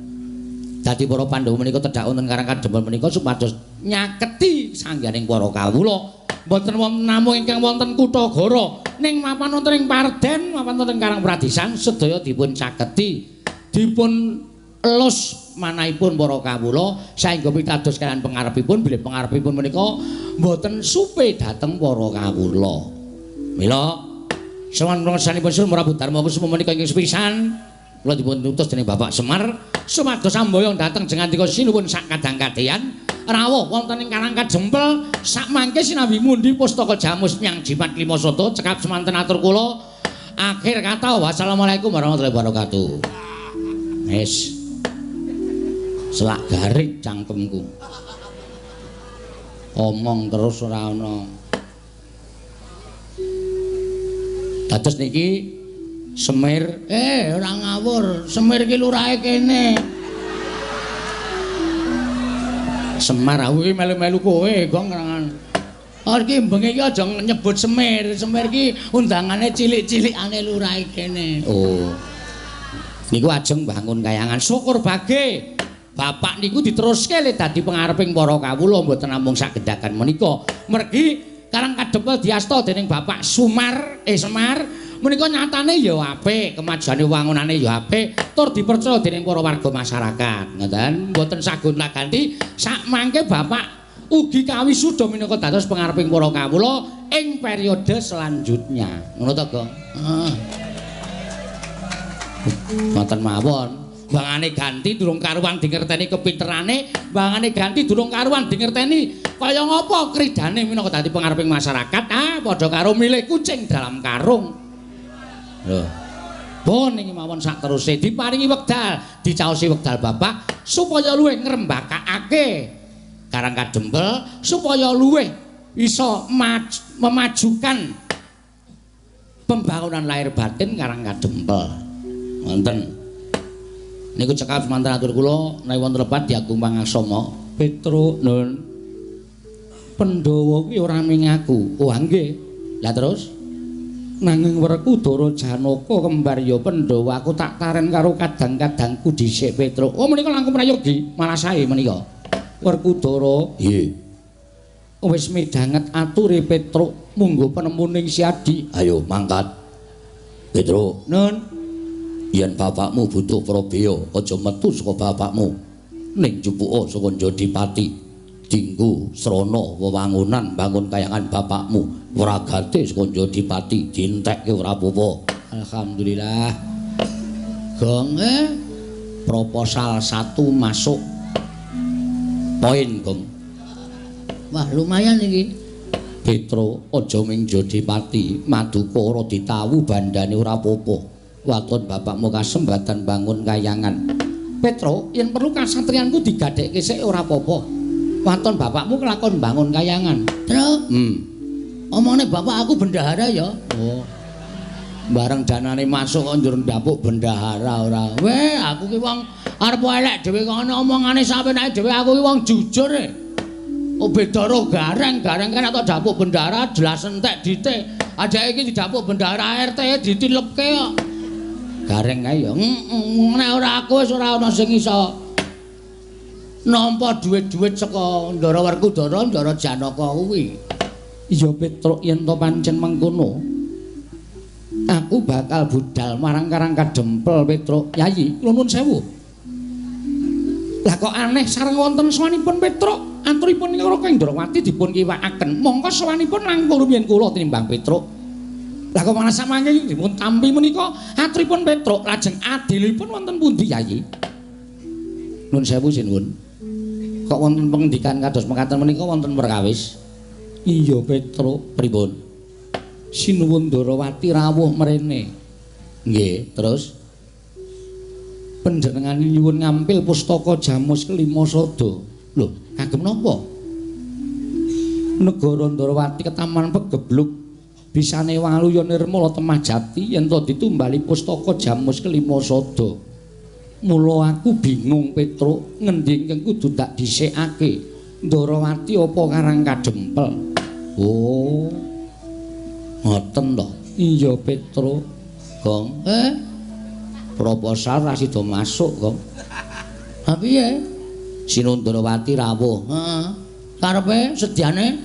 Dadi para Pandhawa menika tedhak wonten Karang Kadempel menika supados nyaketi sangganing para kawula. Mboten wonten namung ingkang wonten Kutagara, ning mapan wonten ing Parden, mapan wonten Karang Pradisan sedaya dipun caketi, dipun elus manahipun para kawula saengga pitados kaliyan pangarepipun bilih pangarepipun menika mboten supe dhateng para kawula. Mila sawan pangsasanipun Sun Prabu Darma Kusuma menika ingkang sepisan kula dipun utus dening Bapak Semar sumados samboyong dhateng jengantika sinuwun sak kadang-kadheyan rawuh wonten ing Karang Kadempel sak mangke sinambi mundi pustaka jamus nyang jimat lima sada cekap semanten atur kula akhir kata wassalamualaikum warahmatullahi wabarakatuh. Wis selak garing cangkemku omong terus ora ana. Dados niki Semir ora ngawur, Semir ki lurahe kene. Semar aku iki melu-melu kowe, Gong. Iki bengi iki aja nyebut Semir. Semir ki undangane cilik-cilikane lurahe kene. Oh. Niku ajeng bangun kayangan syukur bage. Bapak niku diteruske le dadi pangareping para kawula mboten namung sak gedhakan menika. Mergi Karang Kadempel diasta dening Bapak Semar menika nyatane ya apik, kemajane wangunane ya apik, tur dipercaya dening para warga masyarakat. Ngoten, mboten sagun ganti sak mangke Bapak ugi kawisuda minangka dados pangareping para kawula ing periode selanjutnya. Ngono to, Gong? Heeh. Mboten mawon. Bangane ganti durung karuan dingerteni kepinterane, bangane ganti durung karuan dingerteni kaya ngapa kridane minangka dadi pangareping masyarakat, padha karo milih kucing dalam karung. Lho. Pun niki mawon sak teruse diparingi wekdal, dicaosi wekdal Bapak supaya luwih ngrembakake Karang Kadempel, supaya luwih iso memajukan pembangunan lahir batin Karang Kadempel. Wonten. Niku cekap semanten atur kula menawi wonten lepat diagung pangaksama. Petro nun. Pandhawa kuwi ora mengaku. Oh nggih. Lah terus nanging Werkudara Janaka kembar ya Pandhawa aku tak taren karo kadang-kadangku dhisik Petro. Oh menika langkung prayogi, malah sae menika. Werkudara, nggih. Wis midhanget ature Petro, munggo penemuning Siadi. Ayo mangkat. Petro, nun. Yen bapakmu butuh probaya, aja metu saka bapakmu. Ning jupuka saka Jodipati. Dinggo srana wewangunan bangun kayangan bapakmu. Wragate saka Jodipati dientekke ora apa-apa. Alhamdulillah. Gong proposal 1 masuk. Poin, Gong. Wah, lumayan iki. Petro aja ming Jodipati, Madukara ditawu bandane ora apa-apa. Waton bapakmu kasembatan bangun kayangan. Petro, yen perlu kasatriyanku digadhekke sik ora apa-apa. Waton bapakmu kelakon bangun kayangan. Tru? Omongne bapak aku bendahara ya. Oh. Bareng danane masuk kok njur ndapuk bendahara ora. Weh, aku ki wong arep elek dhewe kono omongane sapenake dhewe aku ki wong jujur. Oh beda ro gareng kan atau dapuk bendahara jelas entek ditik. Ajake iki didapuk bendahara RT ditilepke kok. Gareng kae ya. Nek ora aku wis ora ana sing iso nampa dhuwit-dhuwit saka Ndara Werkudara, Ndara Janaka kuwi. Iya Petro yen to pancen mengkono. Aku bakal budal marang Karang Kadempel Petro. Yayi, nuwun sewu. Lah kok aneh sareng wonten sawanipun Petro, aturipun Kang Ndrawati dipun kiwakaken. Monggo sawanipun langkung rumiyin kula tinimbang Petro. Lah kok malah samangke dipun tampi menika aturipun Petruk lajeng adilipun wonten pundi Yayi? Nun sewu sinuwun. Kok wonten pengendikan kados mekaten menika wonten perkawis? Iya Petruk, pripun? Sinuwun Ndarawati rawuh mrene. Nggih, terus panjenengan nyuwun ngampil pustaka Jamus Kelima Sada. Lho, kagem napa? Negara Ndarawati ketaman pegebluk bisane waluya nirmala temah jati yen to ditumbali pustaka Jamus Kelima Sada. Mula aku bingung Petruk, ngendi ingkang kudu tak dhisikake? Ndarawati apa Karang Kadempel? Oh. Ngoten to. Iya Petruk. Gong. Proposal ra sida masuk, Gong. Ha piye? Sinundarawati rawuh. Heeh. Karepe sediane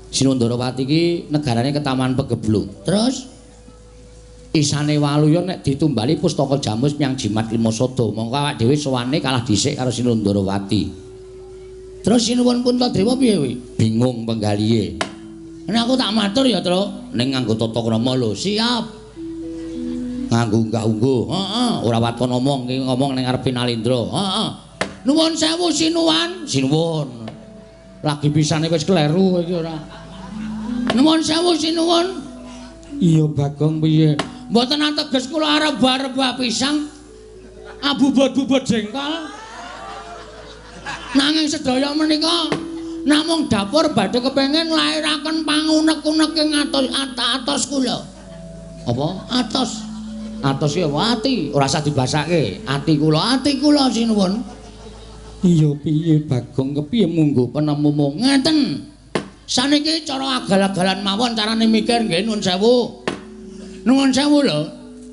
Sinundarawati iki negarane ketaman pegebluk. Terus isane waluya nek ditumbali pustaka Jamus Myang Jimat Lima Sada. Mongko awak dhewe sowane kalah dhisik karo Sinundarawati. Terus sinuwun Puntadewa piye kuwi? Bingung penggalihe. Nek aku tak matur ya, Tru, ning nganggo tata krama lho. Siap. Nganggo unggah-ungguh. Heeh, ora waton ngomong, iki ngomong ning ngarepe Nalindra. Heeh. Nuwun sewu sinuwun. Sinuwun. Lagi pisane wis kleru iki ora. Nuwun sewu sinuwun. Iya Bagong piye? Mboten ateges kula arep bar-bar pisang. Abubut-bubut jengkol. Nanging sedaya menika namung dapur badhe kepengin nglairaken pangunek-unek ing atos kula. Apa? Atos. Atos ya ati, ora usah dibasake. Ati kula sinuwun. Iya piye Bagong kepiye munggo penemumu ngeten. Saniki cara agal-agalan mawon carane mikir nggih nuwun sewu. Nuwun sewu lho.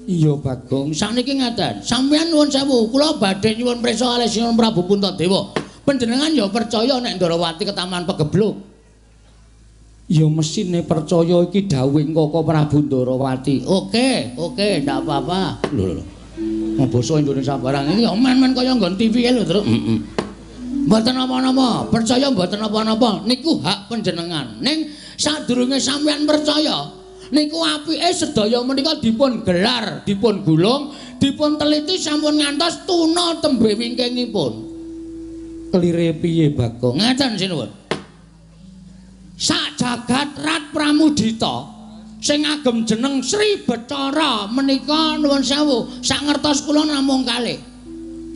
Iya Bagong, saniki ngeten. Sampeyan nuwun sewu, kula badhe nyuwun prisa kalih Sinun Prabu Puntadewa. Panjenengan ya percaya nek Ndarawati ketaman pegebluk. Ya mesine percaya iki dawuhing Koko Prabu Ndarawati. Oke, ndak apa-apa. Lho. Basa Indonesia barang iki ya men-men kaya nggon TV lho, Tru. Mboten apa-apa, percaya mboten apa-apa. Niku hak panjenengan. Ning sadurunge sampeyan percaya, niku apike sedaya menika dipun gelar, dipun gulung, dipun teliti sampun ngantos tuna tembe wingkingipun. Kelire piye Bagong? Ngaten sinuwun. Sak jagat Rat Pramudita sing agem jeneng Sri Bathara menika nuwun sewu, sak ngertos kula namung kalih.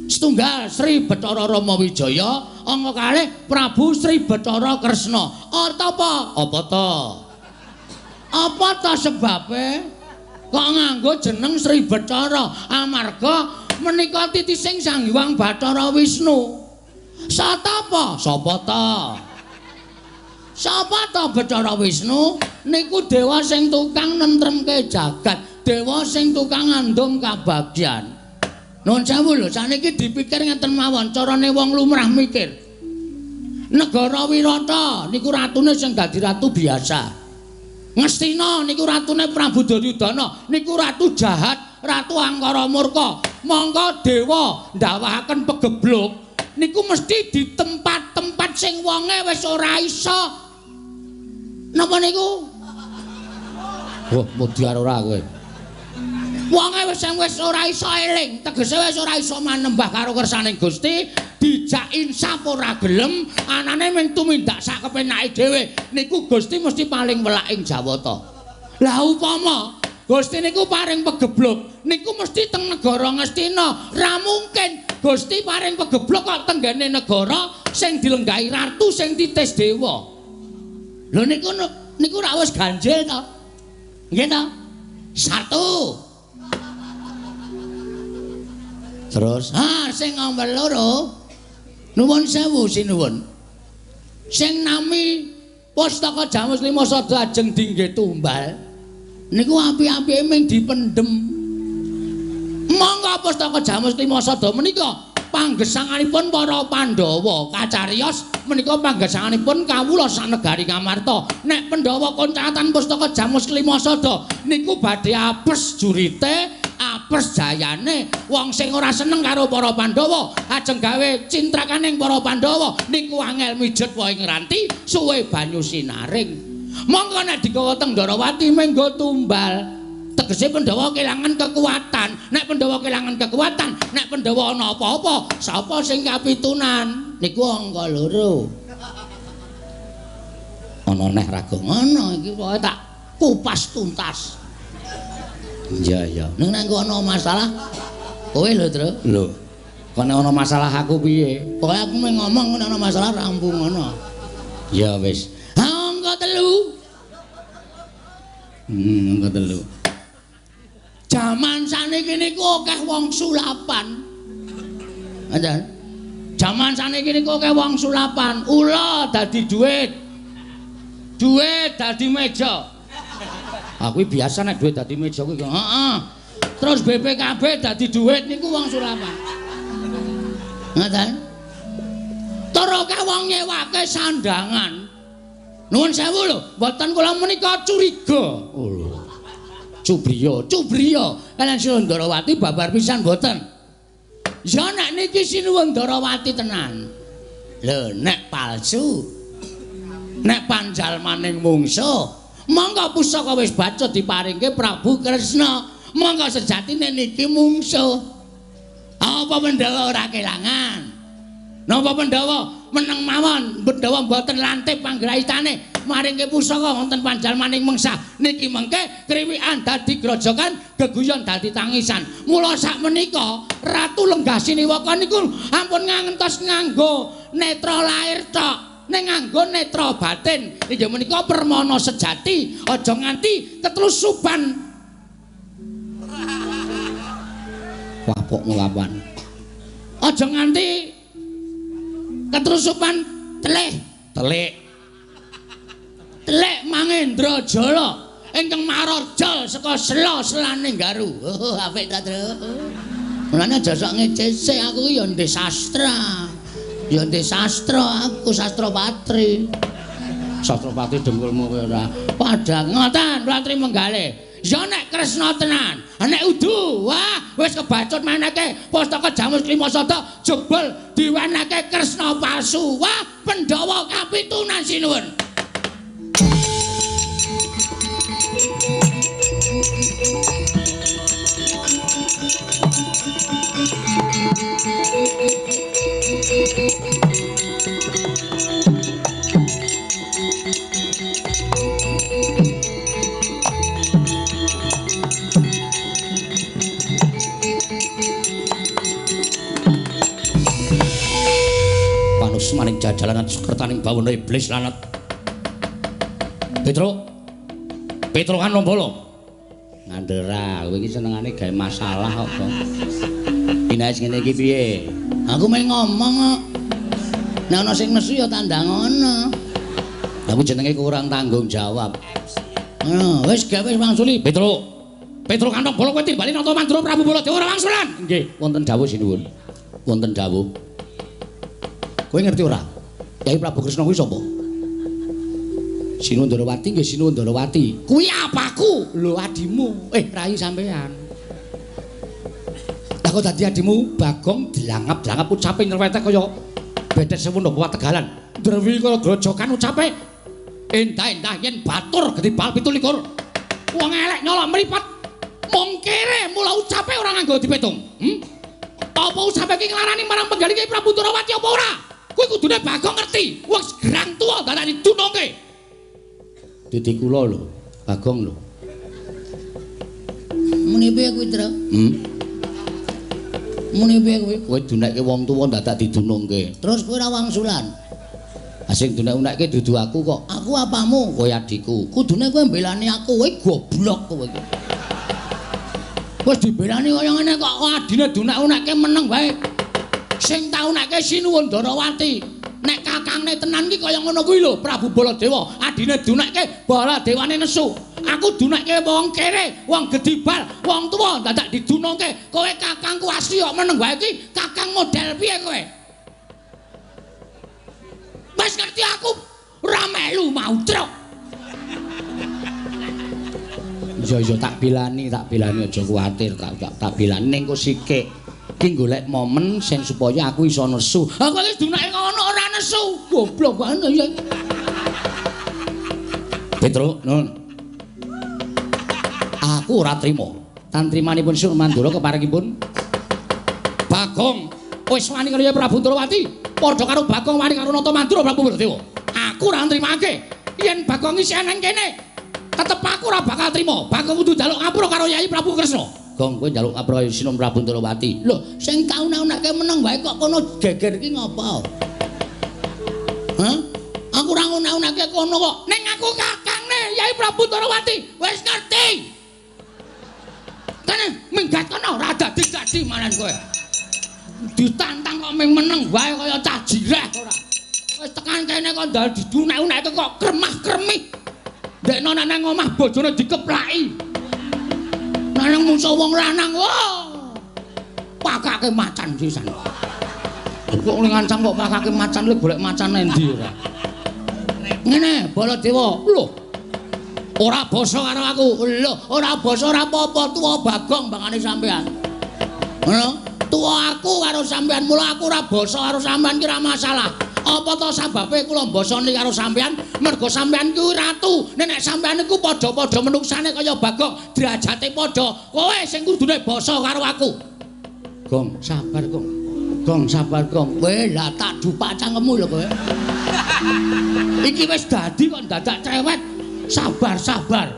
Setunggal Sri Bathara Rama Wijaya, angka kalih Prabu Sri Bathara Kresna. Arta apa? Apa ta? Apa ta sebabe kok nganggo jeneng Sri Bathara? Amarga menika titising Sang Hyang Bathara Wisnu. Satapa? Sapa ta? Sapa ta Bathara Wisnu? Niku dewa sing tukang nentremke jagat, dewa sing tukang ngandum kabagyan. Nuwun sewu lho, saniki dipikir ngeten mawon, carane wong lumrah mikir. Negara Wirata niku ratune sing dadi ratu biasa. Ngastina niku ratune Prabu Duryudana, niku ratu jahat, ratu angkara murka. Monggo dewa ndawahaken pegebluk niku mesti di tempat-tempat sing wonge wis ora iso. Napa niku? Wah, mudhar ora kowe. Wonge wis ora iso eling, tegese wis ora iso manembah karo kersaning Gusti, dijak insaf ora gelem, anane mung tumindak sak kepenake dhewe. Niku Gusti mesti paling welak ing Jawata. Lah upama Gusti niku paring pegebluk, niku mesti teng negara Ngastina. Ra mungkin Gusti paring pegebluk kok tenggene negara sing dilenggahi ratu sing titis dewa. Lho niku ra wis ganjil to? Nggih to? Satu. Terus, sing nomor loro. Nuwun sewu sinuwun. Sing nami Pustaka Jamus Lima Sada ajeng dinggih tumbal. Niku api-apike ming dipendhem. Monggo Pustaka Jamus Lima Sada menika panggesanganipun para Pandhawa kacariyos menika panggesanganipun kawula sanegari Ngamarta. Nek Pandhawa koncatan Pustaka Jamus Lima Sada niku badhe apes jurite, apes jayane. Wong sing ora seneng karo para Pandhawa ajeng gawe cintrakaning para Pandhawa niku angel mijet wae ngranti suwe banyu sinaring. Monggo nek digawa teng Ndarawati menggo tumbal. Tegese Pandhawa kelangan kekuatan. Nek Pandhawa kelangan kekuatan, nek Pandhawa ana apa-apa, sapa sing kapitunan? Niku angka 2. Ana neh raga ngono iki pokoke tak kupas tuntas. Iya iya. Ning nek ana masalah kowe lho, Tru. Lho. Kok nek ana masalah aku piye? Pokoke aku mung ngomong nek ana masalah rampung ngono. Ya wis. Angka 3. Angka 3. Jaman saniki niku akeh wong sulapan. Aja. Jaman saniki niku akeh wong sulapan. Ula dadi dhuwit. Duit dadi meja. Aku biasa nek duit dadi meja kuwi. Heeh. Terus BPKB dadi duit niku wong sulapan. Ngoten. Terus wong nyewake sandangan. Nuwun sewu lho, mboten kula menika curiga. Oh lho. Cubriya kalian Sinuwundarawati babar pisan mboten. Ya nek niki Sinuwundarawati tenan. Lho nek palsu nek panjalmaning mungsuh monggo pusaka wis baca diparingke Prabu Kresna monggo sejatine niki mungsuh apa Pandhawa ora kelangan napa Pandhawa meneng mawon Pandhawa mboten lantip panggrahitane maringke pusaka wonten panjalmaning mengsah niki mengke kriwikan dadi grojogan geguyon dadi tangisan mula sakmenika Ratu Lenggahsiniwaka niku ampun ngantos nganggo netra lair tok ning nganggo netra batin inggih menika permana sejati aja nganti ketrusuban wapok nglawan aja nganti ketrusuban telik Mangendra Jala ingkang marajal saka sela-selaning garu apik ta Tru mulane aja sok ngecese aku ya ndek sastra ya ndek sastra aku sastra patri dengkulmu kowe ora padha ngoten patri menggalih ya nek Kresna tenan nek udu wah wis kebacut meneke pustaka Jamus Klimasada jebul diwenehke Kresna palsu wah Pandhawa kapitunan sinuwun Panus maning jajalanan sukertaning bawana iblis lanat Petro kan lombolo ngandera kowe iki senengane gawe masalah kok Dinaes ngene iki piye aku meh ngomong kok nek ana sing nesu ya tandang ngono aku jenenge kurang tanggung jawab wis gawe wangsuli Petro kantong bolo kowe timbali nata mandura Prabu Baladewa ora wangsulan nggih wonten dawuh sinuwun wonten dawuh kowe ngerti ora Kyai Prabu Kresna kuwi sapa Sinuwundarawati nggih Sinuwundarawati kuwi apaku lho adimu rai sampean aku dadi adimu Bagong dilangap-langap ucape nyerwetek kaya bedet sewono kuat tegalan drewi kaya grojokan ucape endah-endah yen batur gedibal 17 wong elek nyolok mripat mung kere mula ucape ora nganggo dipetung apa ucape iki nglarani marang penggali Kyai Prabu Ndarawati apa ora kuwi kudune Bagong ngerti wong gerang tuwa dadani dunungke Didi kula lho, Bagong lho. Muni piye kuwi, Tru? Muni piye kuwi? Kowe dunekke wong tuwa dadak didunungke. Terus kowe ora wangsulan. Sing dunek-unekke dudu aku kok. Aku apamu? Kowe adikku. Kudune kowe mbelani aku, kowe goblok kowe iki. Wis dibelani kaya ngene kok adine dunek-unekke meneng wae. Sing tau nekke Sinuwundarawati. Nek kakangne tenan iki kaya ngono kuwi lho Prabu Baladewa adine dunekke Baladewane nesu aku dunekke wong kere wong gedibal wong tuwa dadak didunungke kowe kakangku asli kok meneng wae iki kakang model piye kowe wis ngerti aku ora melu mau truk iya tak bilani aja kuwatir tak bilani ning kok sikik iki golek momen sing supaya aku iso nesu. Aku iki dunake ngono ora nesu. Goblok banget ya. Petro, nun. aku ora trima. Tantrimanipun Sun Mandura keparengipun Bagong wis wani karo Prabu Ndrawati, padha karo Bagong wani karo Nata Mandura Prabu Baladewa. Aku ora nrimake yen Bagong isih ana kene. Tetep aku ora bakal trima. Bagong kudu njaluk ngapura karo Yai Prabu Kresna. Gong kowe njaluk ngapura Sinum Prabu Ndrawati. Lho, sing kauna-unake meneng wae kok kono geger iki ngopo? Hah? Aku ora nguna-unake kono kok. Ning aku kakangne Yai Prabu Ndrawati. Wis ngerti. Kene minggat kono ora dadi manan kowe. Ditantang kok ming meneng wae kaya cah jireh ora. Wis tekan kene kok ndal didunek-uneke kok kremah-kremih. Dekno nang omah bojone dikeplaki. Nang musuh wong lanang, wah. Pakake macan sisan. Kok ning ngancam kok pakake macan le golek macan endi ora. Ngene, Baladewa. Lho. Ora basa karo aku. Lho, ora basa ora apa-apa tuwa Bagong bangane sampean. Ngono? Tuwa aku karo sampean, mula aku ora basa karo sampean ki ora masalah. Apa to sababe kula mbasani karo sampean? Mergo sampean kuwi ratu. Nek sampean iku padha-padha menuksane kaya Bagong, derajate padha. Kowe sing kudune basa karo aku. Gong, sabar, Gong. Gong, sabar, Gong. Kowe lah tak dupak cangkemmu lho kowe. Iki wis dadi kok dadak cewek. Sabar, sabar.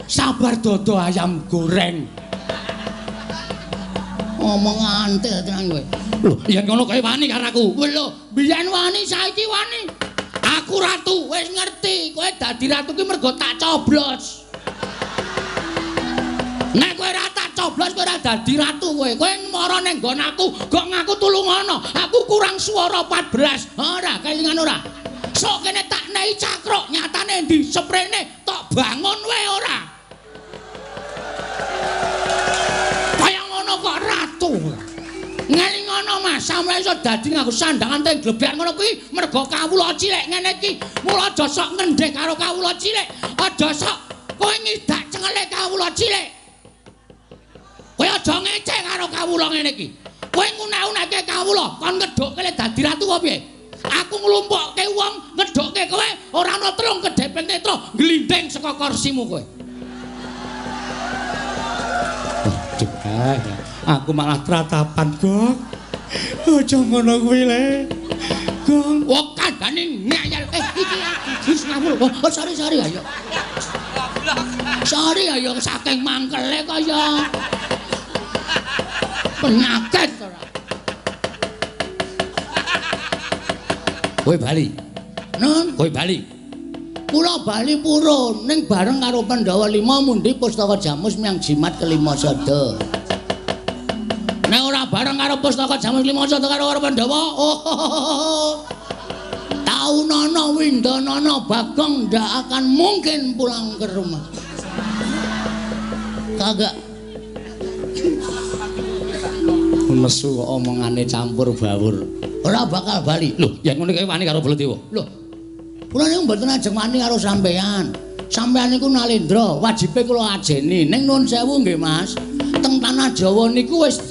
Sabar dodo ayam goreng. Ngomong antil tenan kowe. Lho, yen ngono kowe wani karo aku. Lho, biyen wani, saiki wani. Aku ratu, wis ngerti. Kowe dadi ratu ki mergo tak coblos. Nek kowe ora tak coblos, kowe ora dadi ratu kowe. Kowe mara ning nggon aku, kok ngaku tulungono. Aku kurang swara 14. Ora, kelingan ora. Sok kene tak nehi cakruk, nyatane ndi sprene tok bangun wae ora. Kaya ngono kok ratu. Ngelingono Mas, sampeyan iso dadi nganggo sandangan teng glebyan ngono kuwi mergo kawula cilik ngene iki. Mula aja sok ngendhek karo kawula cilik. Aja sok kowe ngidak cengelek kawula cilik. Kowe aja ngecek karo kawula ngene iki. Kowe ngunak-unake kawula kon ngedhukke le dadi ratu apa piye? Aku nglumpukke wong ngedhukke kowe ora ana trung kedheping netra glindeng saka kursimu kowe. Aku malah tratapan, Gong. Aja ngono kuwi le. Gong, wong kandhane ngayal. Iki wis ngawur. Oh, sorry ayo. Sorry ayo saking mangkele kaya penyakit ora. Kowe bali. Nun, kowe bali. Kula bali purun ning bareng karo Pandhawa 5 mundi Pustaka Jamus miang jimat kelima sada. Nek ora bareng karo Pustaka Jamus kelima sada karo Pandhawa, oh. Taunana Windanana Bagong ndak akan mungkin pulang ke rumah. Kagak. Mesu kok omongane campur bawur. Ora bakal bali. Lho, yen ngene kowe wani karo Baladewa. Lho. Kula niku mboten ajeng wani karo sampean. Sampean niku nalendra, wajibe kula ajeni. Ning nuwun sewu nggih, Mas. Teng tanah Jawa niku wis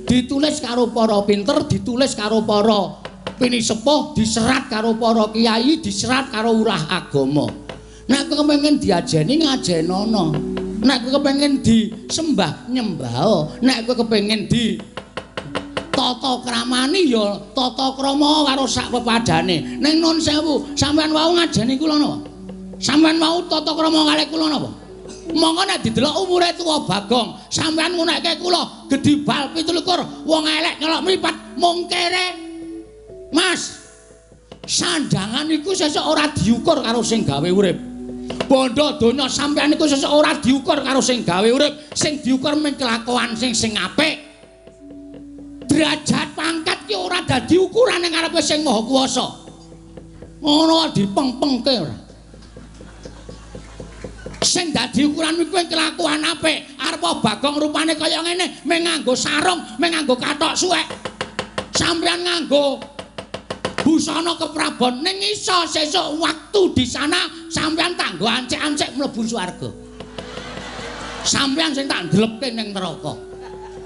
ditulis karo para pinter, ditulis karo para pinisepuh, diserat karo para kiai, diserat karo ulah agama. Nek kowe kepengin diajeni ngajenono. Nek kowe kepengin disembah nyembah. Nek kowe kepengin di tata kramani ya tata krama karo sak pepadane. Ning nuwun sewu, sampean wau ngajeni kula napa? Sampean wau tata krama kalih kula napa? Monggo nek didelok umure tuwa Bagong, sampean ngunekke kula gedhi bal 17, wong elek nyelok mripat mung kere. Mas, sandangan iku sesuk ora diukur karo sing gawe urip. Bondo donya sampean iku sesuk ora diukur karo sing gawe urip, sing diukur mung kelakuan sing apik. Derajat pangkat ki ora dadi ukuran ning ngarepe sing maha kuwasa. Ngono dipeng-pengke ora. Sing dadi ukuran kuwi kelakuan apik. Arep Bagong rupane kaya ngene, mung nganggo sarung, mung nganggo kathok suwek. Sampeyan nganggo busana keprabon ning iso sesuk waktu di sana sampeyan tak nggo ancek-ancek mlebu swarga. Sampeyan sing tak ndelepke ning neraka.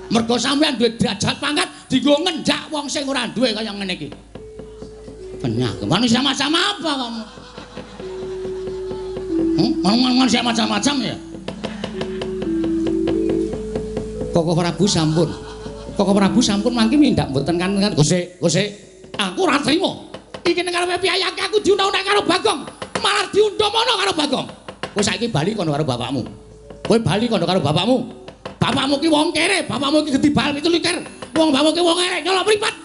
Mergo sampeyan duwe derajat pangkat dienggo ngendak wong sing ora duwe kaya ngene iki. Penyakit. Manusia macam apa kamu? Manusia macam-macam ya? Koko Prabu sampun. Koko Prabu sampun mangke mindak mboten kan Gusti, aku ora trimo. Iki nek karepe piyayake aku diundang-undang karo Bagong, malah diundhomono karo Bagong. Kowe saiki bali kono karo bapakmu. Kowe bali kono karo bapakmu. Bapakmu ki wong kere, bapakmu ki gedhi bal 17 liker. Wong bapakmu ki wong elek nyolok mripat.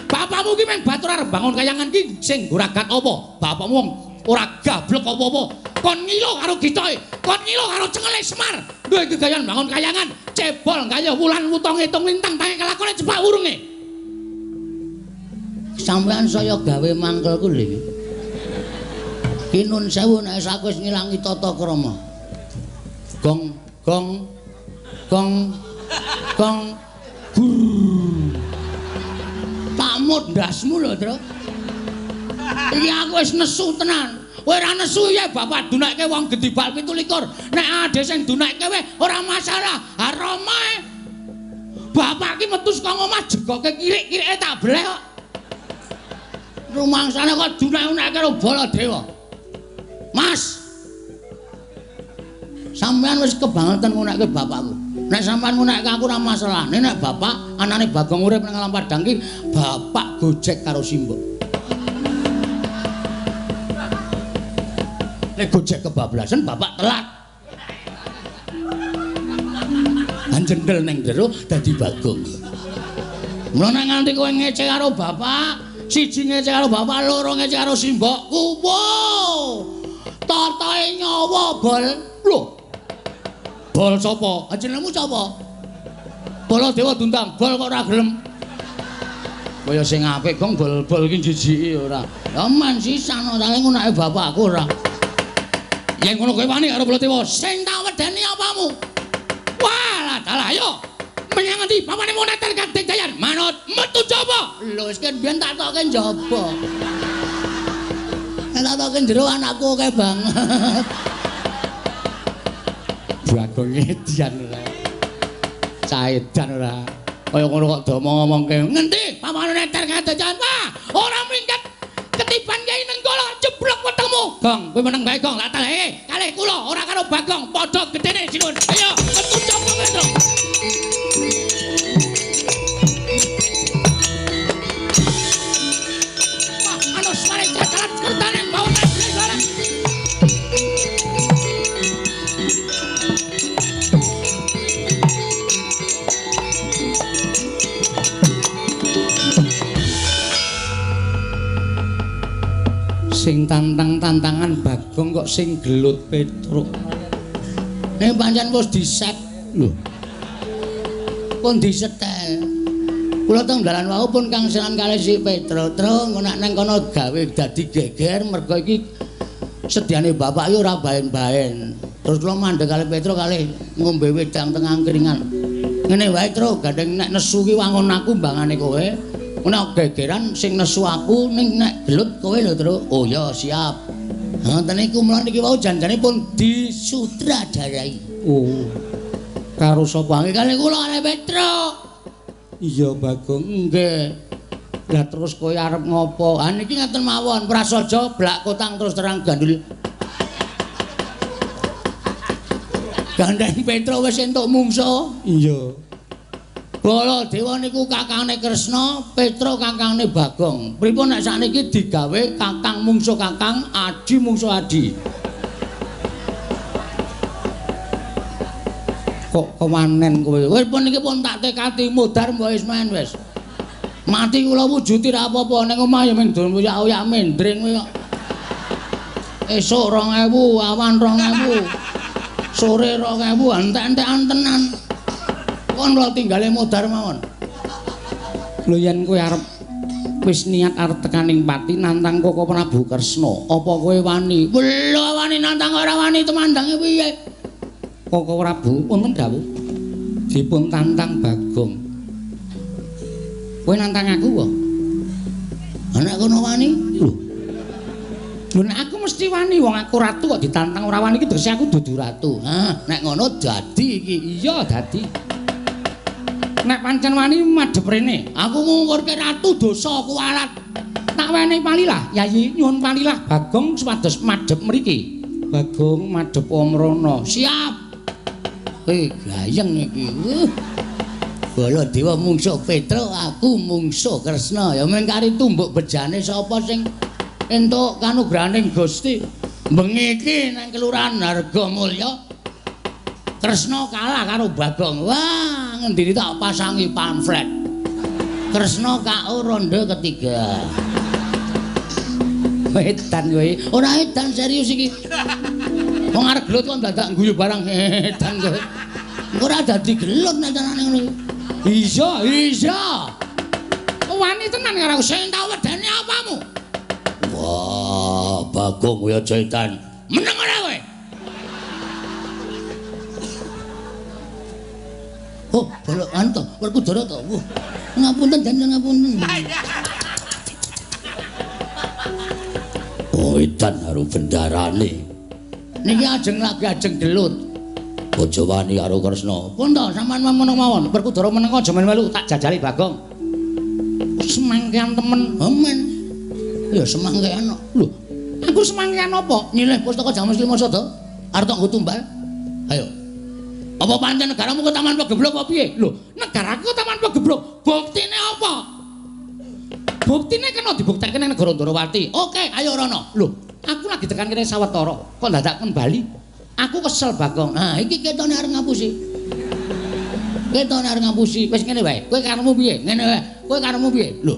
Bapakmu ki meng batur arep bangun kayangan ki sing guragat apa? Bapakmu wong ora gablek apa-apa. Kon ngilo karo gitoe, kon ngilo karo cengele Semar. Duwe gegayan bangun kayangan, cebol kaya wulan wutong ngitung lintang tangi kelakone jebak wurunge. Sampeyan saya gawe mangkelku lho iki. Ki nun sewu nek sak wis ngilangi tata krama. Gong gong gong gong tak mut ndasmu lho, Tru. Iki aku wis nesu tenan. Kowe ora nesu ya bapak dunakke wong gedhi bal 17. Nek ade sing dunakke wae ora masalah. Haromae. Bapak ki metu saka omah jegoke kirik-kirike tak bleh kok. Rumangsane kok dunak-unak karo Baladewa. Mas. Sampeyan wis kebangetan ngunakke bapakku. Nek sampeyan ngunakke aku ora masalah. Nek bapak anane Bagong urip nang alam padang ki bapak gojek karo Simbok. Nek gojek kebablasan bapak telat. Anjendel ning jero dadi Bagong. Mula nek nganti kowe ngecek karo bapak, siji ngecek karo bapak, loro ngecek karo Simbok, kuwo. Tatahe nyawa bol. Lho. Bol sapa? Jenengmu sapa? Baladewa Duntang. Bol kok ora gelem. Kaya sing apik gong bol-bol ki jijiki ora. Ya men sisan ora ngunake bapakku ora. Yen ngono kowe wani karo Baladewa, sing tak wedeni apamu? Walah dalah ayo. Menyang endi? Bapakne mau neter Gading Dayan. Manut metu jaba. Lho wis ken biyen tak tokke jaba. Nek tak tokke jero anakku akeh banget. Bagong edian ora. Caedan ora. Kaya ngono kok do ngomongke. Ngendi? Bapakne neter Gading Dayan. Wah, ora minggat. Ketiban Kyai Nenggala jeblok wetengmu. Gong, kowe meneng bae Gong. Lah kalih kula ora karo Bagong, padha gedene sinun. Ayo, metu coba kowe, Tru. Wah, anu sare jadalan kertane bawonan bareng. Sing tantang-tantangan Bagong kok sing gelut Petruk. Pancen wis diset lho. Pun disetel. Kula teng dalan wau pun kangsenan kalih si Petruk. Tru ngono nang kono gawe dadi geger mergo iki sediane bapak yo ora baen-baen. Terus kula mandheg kalih Petruk kalih ngombe wedang teng angkringan. Ngene wae Tru, gandeng nek nesu ki wangun aku mbangane kowe. Nek gegeran sing nesu aku ning nek gelut kowe lho Tru. Oh ya siap. Ngoten niku mula niki wau janjane pun disutradarai. Oh. Karo sapa? Kalih kula kalih Petruk. Iya Bagong nggih. Lah terus kowe arep ngopo? Ha niki ngaten mawon, prasaja blak kotang terus terang gandul. Gandeng Petruk wis entuk mungsuh. Iya. Baladewa niku kakangne Kresna, Petruk kakangne Bagong. Pripun nek sakniki digawe kakang mungsuh kakang, adi mungsuh adi. Kok kewanen kowe? Wis pun niki pun tak tekati modar mbok wis main wis. Mati kula wujuti ra apa-apa ning omah ya mung don uyak-uyak mendring kowe kok. Esuk 2000, awan 2000. Sore 2000, entek-entekan tenan. Kon kula tinggale modar mawon. Lho yen kowe arep wis niat arep tekaning pati nantang Koko Prabu Kresna, apa kowe wani? Lho wani nantang ora wani temandange piye? Koko Prabu wonten dawuh dipun tantang Bagong. Kowe nantang aku kok. Anak kono wani? Lho nek aku mesti wani wong aku ratu kok ditantang ora wani iki terus aku dudu ratu. Hah, nek ngono dadi iki. Iya dadi. Nek pancen wani madhep rene, aku ngungkurke ratu dosa kuwalat. Tak wenehi palilah, Yayi nyuwun palilah Bagong supados madhep mriki. Bagong madhep Om Rono. Siap. Gayeng iki. Baladewa mungsuh Petra, aku mungsuh Kresna. Ya men kari tumbuk bejane sapa sing entuk kanugrahaning Gusti. Bengi iki nang kelurahan Hargamulya. Kresna kalah karo Bagong. Wah, ngendini tak pasangi pamflet. Kresna KO ronde ketiga. Edan kowe. Ora edan serius iki. Wong arep gelut kok dadak guyu barang edan kowe. Ora dadi gelut nek carane ngono. Iya. Wani tenan karo sing tau wedani apamu? Wah, Bagong kowe aja edan. Meneng ora kowe? Oh, bolok anto, Werkudara to. Wah, ngapunten dan ngapunten. Oh, edan karo bendarane. Niki ajeng gelut. Aja wani karo Kresna. Pun to sampean meneng mawon. Werkudara meneng aja melu tak jajali Bagong. Semangkean temen. Amen. Ya semangkean. Lho, aku semangkean apa? Nyilih pustaka Jamus Lima Sada. Arep tak nggo tumbal. Ayo. Apa pancen negaramu ke Taman Pageblok apa piye? Lho, negaraku ke Taman Pageblok. Buktine apa? Buktine kena dibuktekake ning negara Ndarawati. Oke, ayo rono. Lho, aku lagi tekan kene sawetara. Kok dadak kembali? Aku kesel Bagong. Nah, iki ketone arep ngapusi. Ketone arep ngapusi. Wis ngene wae. Kowe karepmu piye? Ngene wae. Kowe karepmu piye? Lho.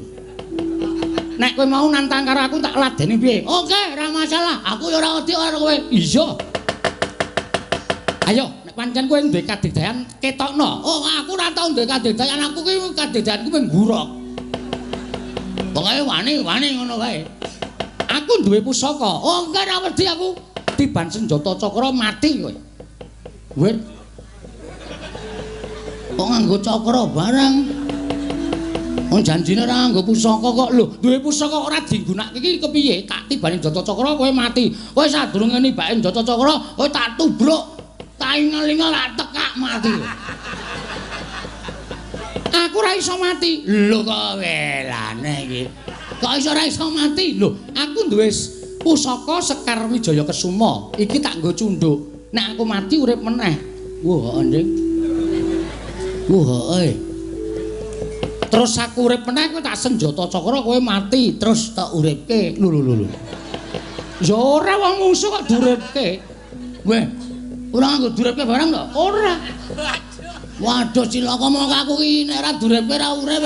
Nek kowe mau nantang karo aku tak ladeni piye? Oke, ora masalah. Aku ya ora wedi karo kowe. Iya. Ayo, nek pancen kowe duwe kadigdayan ketokno. Oh, aku ora tau duwe kadigdayan. Aku ki kadigdayanku mung gurok. Pokoke wani ngono wae. Aku duwe pusaka. Oh, enggak ora wedi aku. Tiban senjata cakra mati kowe. Wit. Kok nganggo cakra barang? Wong janjine ora nganggo pusaka kok. Lho, duwe pusaka ora digunakake iki kepiye? Tak tibane senjata cakra kowe mati. Kowe sadurunge nibake senjata cakra, kowe tak tubruk. Tak ingel-ingel lak tekak mati. Aku ora iso mati. Lho kok welane iki. Kok iso ora iso mati? Lho, aku duwe pusaka Sekar Wijaya Kesuma. Iki tak nggo cundhuk. Nek aku mati urip meneh. Wah, Nding. Wah, terus aku urip meneh kowe tak senjata cakra kowe mati terus tak uripke. Lho. Ya ora wong musuh kok duripke. Weh, ora nganggo duripke barang kok. Ora. Waduh cilaka mongko aku iki nek ora duripke ora urip.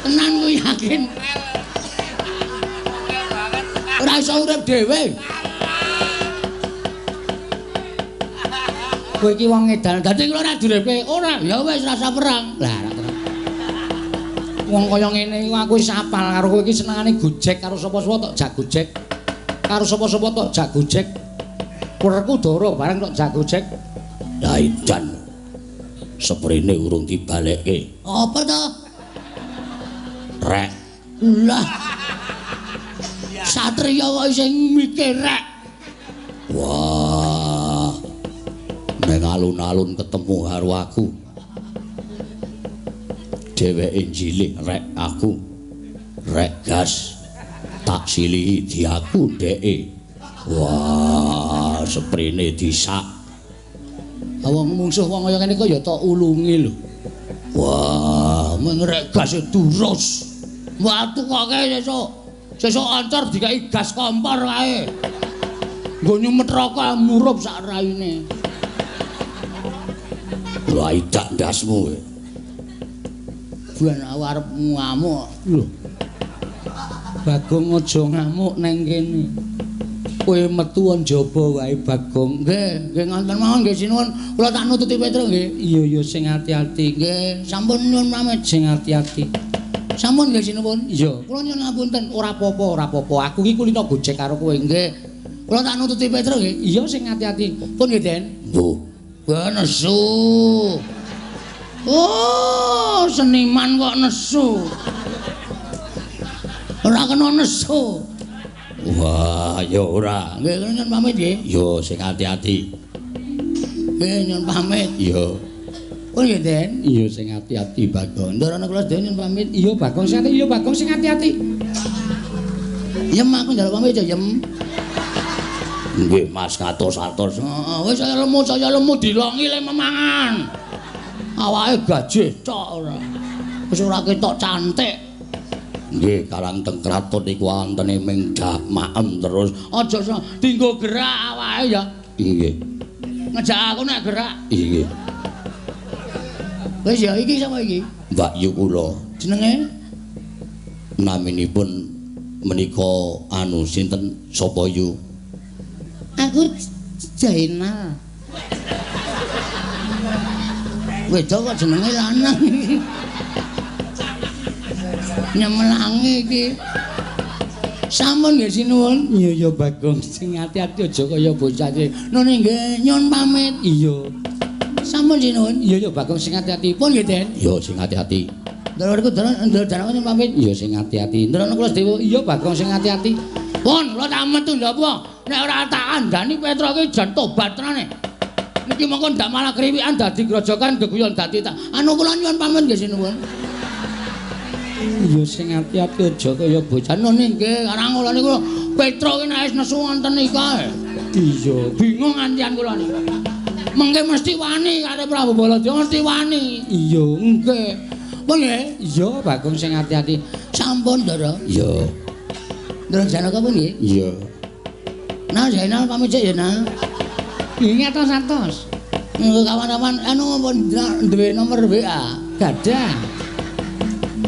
Tenan ku yakin. Ora iso urip dhewe. Kowe iki wong edan. Dadi kula ora duripke. Ora, ya wis rasa perang. Lah, wong kaya ngene iku aku wis apal karo kowe iki senengane gojek karo sapa-sapa tok jak gojek. Karo sapa-sapa tok jak gojek. Werkudara bareng tok jak gojek. Lah edan. Seprene urung dibalekke. Apa to? Rek. Lah. Satriya kok sing mikir rek. Wah. Nek alun-alun ketemu karo aku. Dheweke njilih rek aku. Rek gas. Tak silihi di aku dheke. Wah, seprene disak. Wong mungsuh wong kaya ngene kok ya tok ulungi lho. Wah, mengrek gas durus. Watu kok sesuk ancor dikai gas kompor kae. Nggo nyumet rokok murup sak raine. Lha idak ndasmu kowe. Ben arep ngamuk. Lho. Bagong aja ngamuk nang kene. Kowe metu njaba wae Bagong. Nggih ngoten mawon nggih sinuwun. Kula tak nututi Petra nggih. Iya sing ati-ati. Nggih, sampun nyuwun pamit sing ati-ati. Sampun nggih sinuwun. Iya, kula nyuwun ngapunten. Ora apa-apa. Aku iki kulino gojek karo kowe nggih. Kula tak nututi Petra nggih. Iya sing ati-ati. Pun nggih, Den. Nggih. Wah nesu. Oh, seniman kok nesu. Ora kena nesu. Wah, ya ora. Nggih, nyuwun pamit nggih. Yo sing ati-ati. Nggih, nyuwun pamit. Yo. Oh nggih, Den. Iya sing ati-ati Bagong. Ndarane kula sedaya nyuwun pamit. Iya Bagong sing ati. Iya Bagong sing ati-ati. Yem aku njaluk pamit ya, Yem. Nggih, Mas katos-atos. Heeh, wis saya lemu dilongi le memangan. Awake gajih tok ora. Wis ora ketok cantik. Nggih, karang teng kraton niku wonten ming maem terus. Aja dienggo gerak awake ya. Nggih. Ngejak aku nek gerak. Nggih. Wis ya iki sapa iki? Mbak Yu kula. Jenenge naminipun menika anu sinten sapa Yu? Aku Jainal. Wedok kok jenenge lanang iki. Nyemelangi iki. Sampun nggih sinuwun. Iya ya Bagong, sing ati-ati aja kaya bocah iki. Nune nggih nyuwun pamit. Iya. Sampun sinuwun. Iya ya Bagong sing ati-ati. Pun nggih, Den. Iya sing ati-ati. Ndoro dalan nyuwun pamit. Iya sing ati-ati. Ndoro kula Dewa. Iya Bagong sing ati-ati. Pun kula tak metu lho apa? Nek ora tak andani Petra iki jan tobat tenane. Niki mongko ndak malah kriwikan dadi grojokan geguyon dadi tak. Anu kula nyuwun pamit nggih sinuwun. Iya sing ati-ati aja kaya bocah. Nune nggih, karang kula niku Petra iki nek wis nesu wonten iki kae. Iya, Bingung antian kula niku. Mengke mesti wani karo Prabu Baladéwa mesti wani. iya. Nggih. Pun nggih. Iya Bagong sing ati-ati. Sampun, Ndara. Iya. Ndara Janaka pun nggih. Iya. Nah, Zainal pamit sik ya, Nah. Ini atos-atos. Kawan-kawan anu pun duwe nomor WA. Gadah.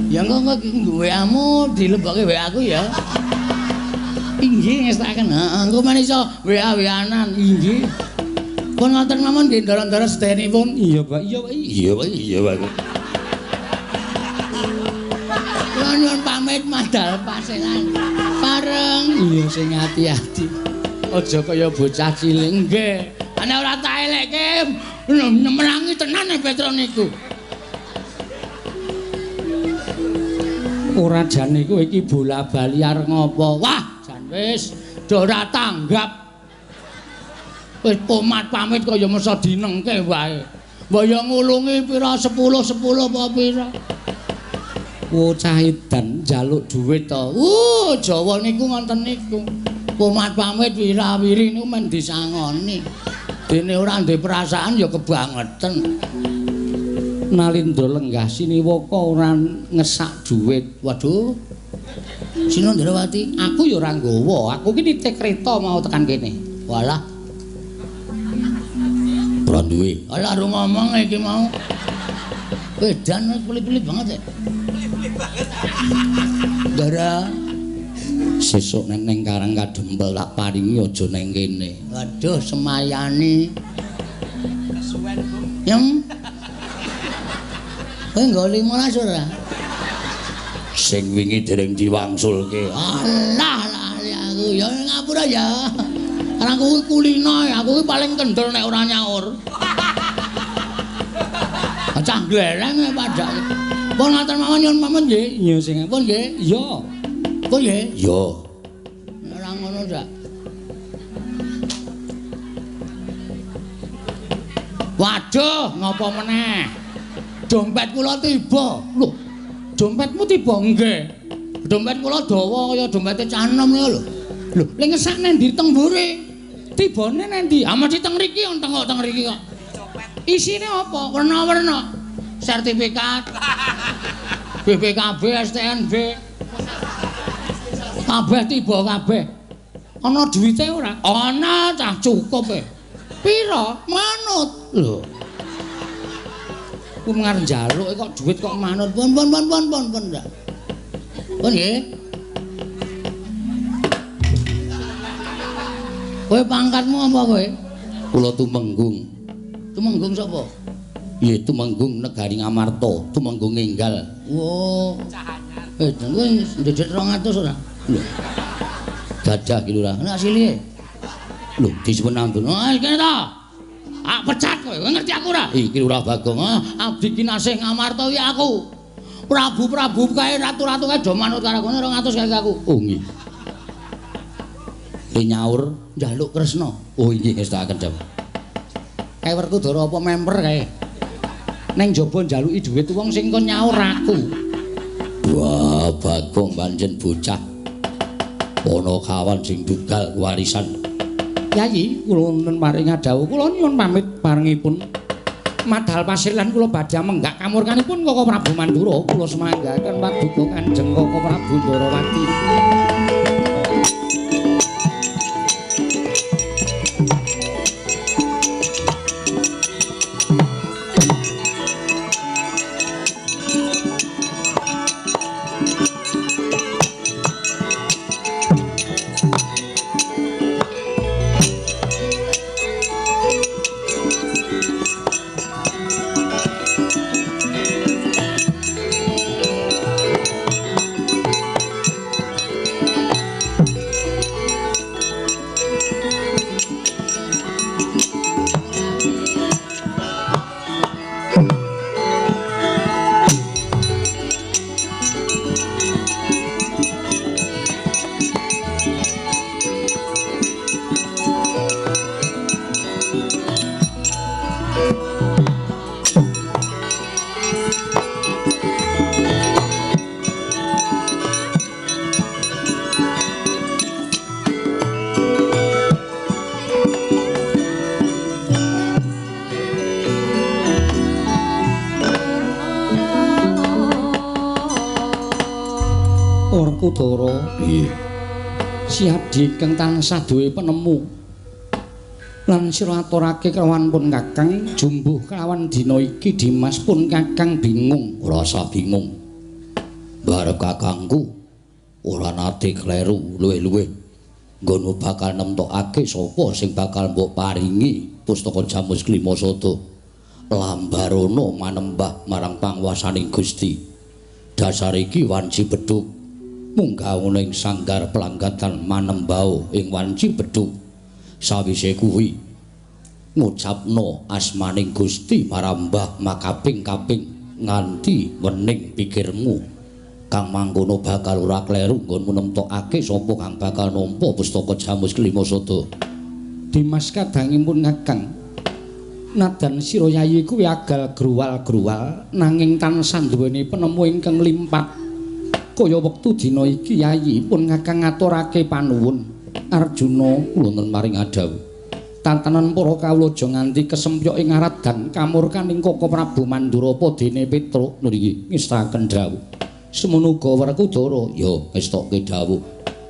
Ya engko WA-mu dilebokke WA aku ya. Inggih ngestaken. Heeh, engko men iso WA-WA-anan. Inggih. Pun wonten mawon nggih ndara-ndara sedayanipun. Iya, Pak. Iya, Pak. Iya, Pak. Iya, Pak. Kula nyuwun pamit madal paselan. Bareng. Iya sing ati-ati. Aja kaya bocah cilik. Nggih. Ana ora tak elekke. Nemerangi tenan Petra niku. Ora jan niku iki bola-bali arep ngopo. Wah, jan wis do ora tanggap. Wis pomat pamit kaya mesa dinengke wae. Mbok yo ngulungi pira 10 apa pira. Bocah edan njaluk dhuwit to. Jawa niku ngoten niku. Pomat pamit wirawiri niku men disangoni. Dene ora ndek perasaan ya kebangetan. Nalindra lenggah siniwaka ora ngesak dhuwit. Waduh. Sinondrawati, Aku ya ora nggawa. Aku ki nitik kreta mau tekan kene. walah. Ora duwe. Alah ru ngomong iki mau. Edan pelit-pelit banget ya. Dara Sesuk neng Karang Kadempel tak paringi aja neng kene. waduh semayani. Yang kowe nggo 15 ora? Sing wingi dereng diwangsulke. Alah lali aku ya ngapura ya. Karena aku kulino ya, aku paling kendel nek ora nyaur. Cah glereng ya padha. Pun ngoten mawon nyuwun pamit nggih. Iya sing Pun nggih. iya. Pun nggih. Iya. Ora ngono dak. Waduh, ngopo meneh? Dompet kula tiba. Lho, dompetmu tiba nggih. Dompet kula dawa kaya dompete canom ya lho. Lho, ning ngesak nang ndi teng mburi? Tibane nang ndi? Ah mesti teng mriki teng mriki kok. Isine apa? Werna-werna. Sertifikat. BPKB, STNB. Kabeh tiba kabeh. Ana duwite ora? Ana cah cukup e. Pira? Manut. Lho. Ku ngarep njaluk kok dhuwit kok manut. Pun. Pun nggih. Kowe pangkatmu apa kowe? Kula Tumenggung. Tumenggung sapa? Iya Tumenggung Negari Ngamarta, Tumenggung Enggal. Oh. Kowe ndedet 200 ora? Lho. Gadah ki lurah. Ana asile. Lho, disebut ampun. Oh, kene ta. Ah pecat kowe, ngerti aku ora? Iki lurah Bagong. Abdi kinasih Ngamarta iki aku. Prabu-prabu kae ratu-ratu kae do manut karo kowe 200 kae aku. Oh nggih. Nyaur Njaluk Kresna. oh nggih ngestakaken jam. Kae Werkudara apa member kae. Neng jaba njaluki dhuwit wong sing kon nyaur aku. Wah, Bagong pancen bocah. Ana kawan sing tunggal warisan. Yayi, kula nun paring dawuh, kula nyuwun pamit parengipun. madhal pasir lan kula badhe menggak kamurkanipun Koko Prabu Mandura kula semanggaken paduka Kanjeng Koko Prabu Ndarawati. Werkudara nggih Siadi kang tansah duwe penemu lan sira aturake kelawan pun Kakang jumbuh kelawan dina iki Dimas pun Kakang bingung rasa bingung barep kakangku ora nate kleru luwih-luwih nggono bakal nemtokake sapa sing bakal mbok paringi pustaka Jamus Klimasada lambarana manembah marang panguwasaning Gusti dasar iki wanci bedhug munggah ana ing sanggar pelanggatan manembao ing wanci bedhug sawise kuwi ngucapno asmaning Gusti marambah makaping-kaping nganti wening pikirmu kang mangkono bakal ora kleru nggonmu nemtokake sapa kang bakal nampa pustaka Jamus Klimasada. Dimas kadangipun Kakang nadan sira yayi kuwi agal gruwal-gruwal nanging tansah duweni penemu ingkang limpah. Kaya wektu dina iki yayi pun Kakang ngaturake panuwun Arjuna kula nun maring adawu tantenan para kawula aja nganti kesempyok ing aradang kamurkaning Koko Prabu Mandura padene Petruk niki ngestaken dawuh semono uga Werkudara ya ngestokke dawuh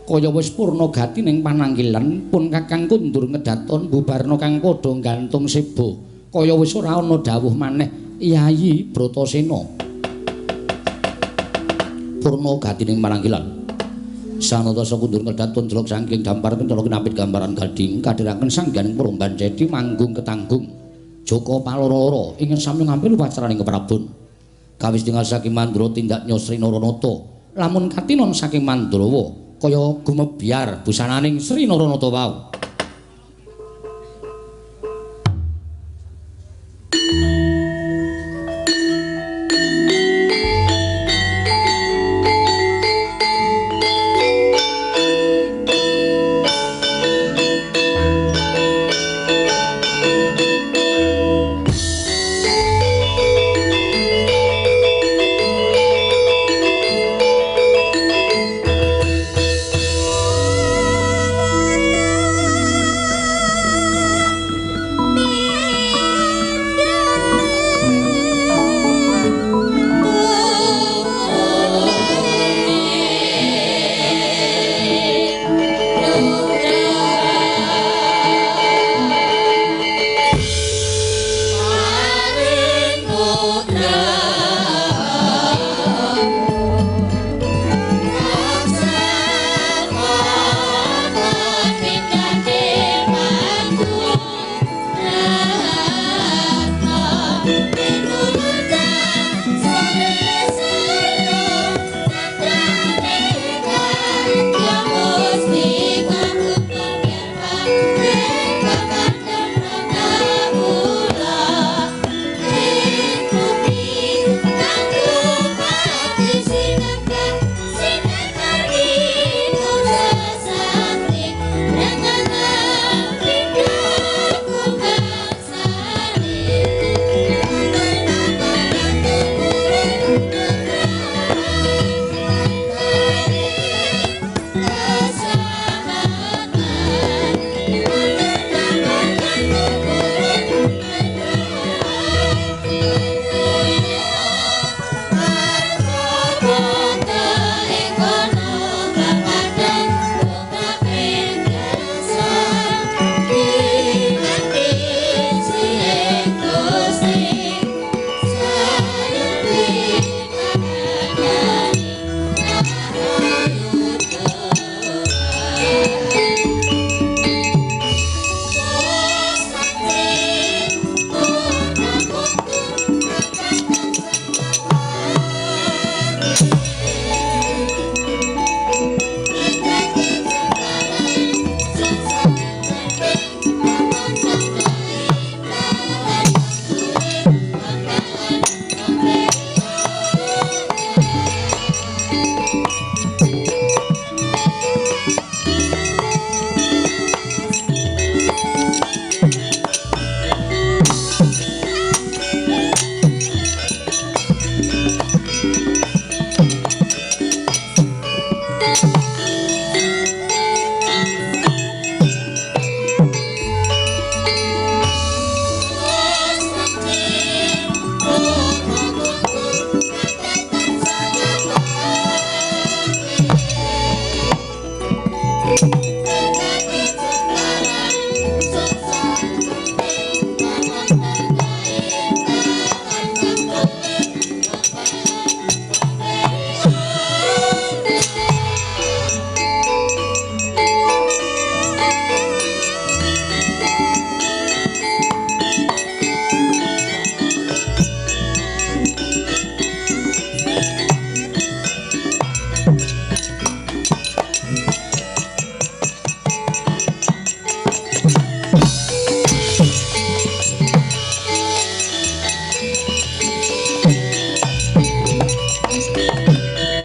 kaya wis purna gati ning pananggilan pun Kakang kundur ngedaton bubarna kang padha gantung seba kaya wis ora ana dawuh maneh Yayi Bratasena purna gatining maranggilan sanata sakundur ngedaton jelok saking dampar pentara kinapit gambaran gading kadhiraken sangganing peromban cedhi manggung ketanggung Joko Paloro ingin sami ngambil pacaraning keprabon kawis tinggal saking Mandura tindak nyosri Naranata lamun katinon saking Mandrawa kaya gumebyar busananing Sri Naranata wau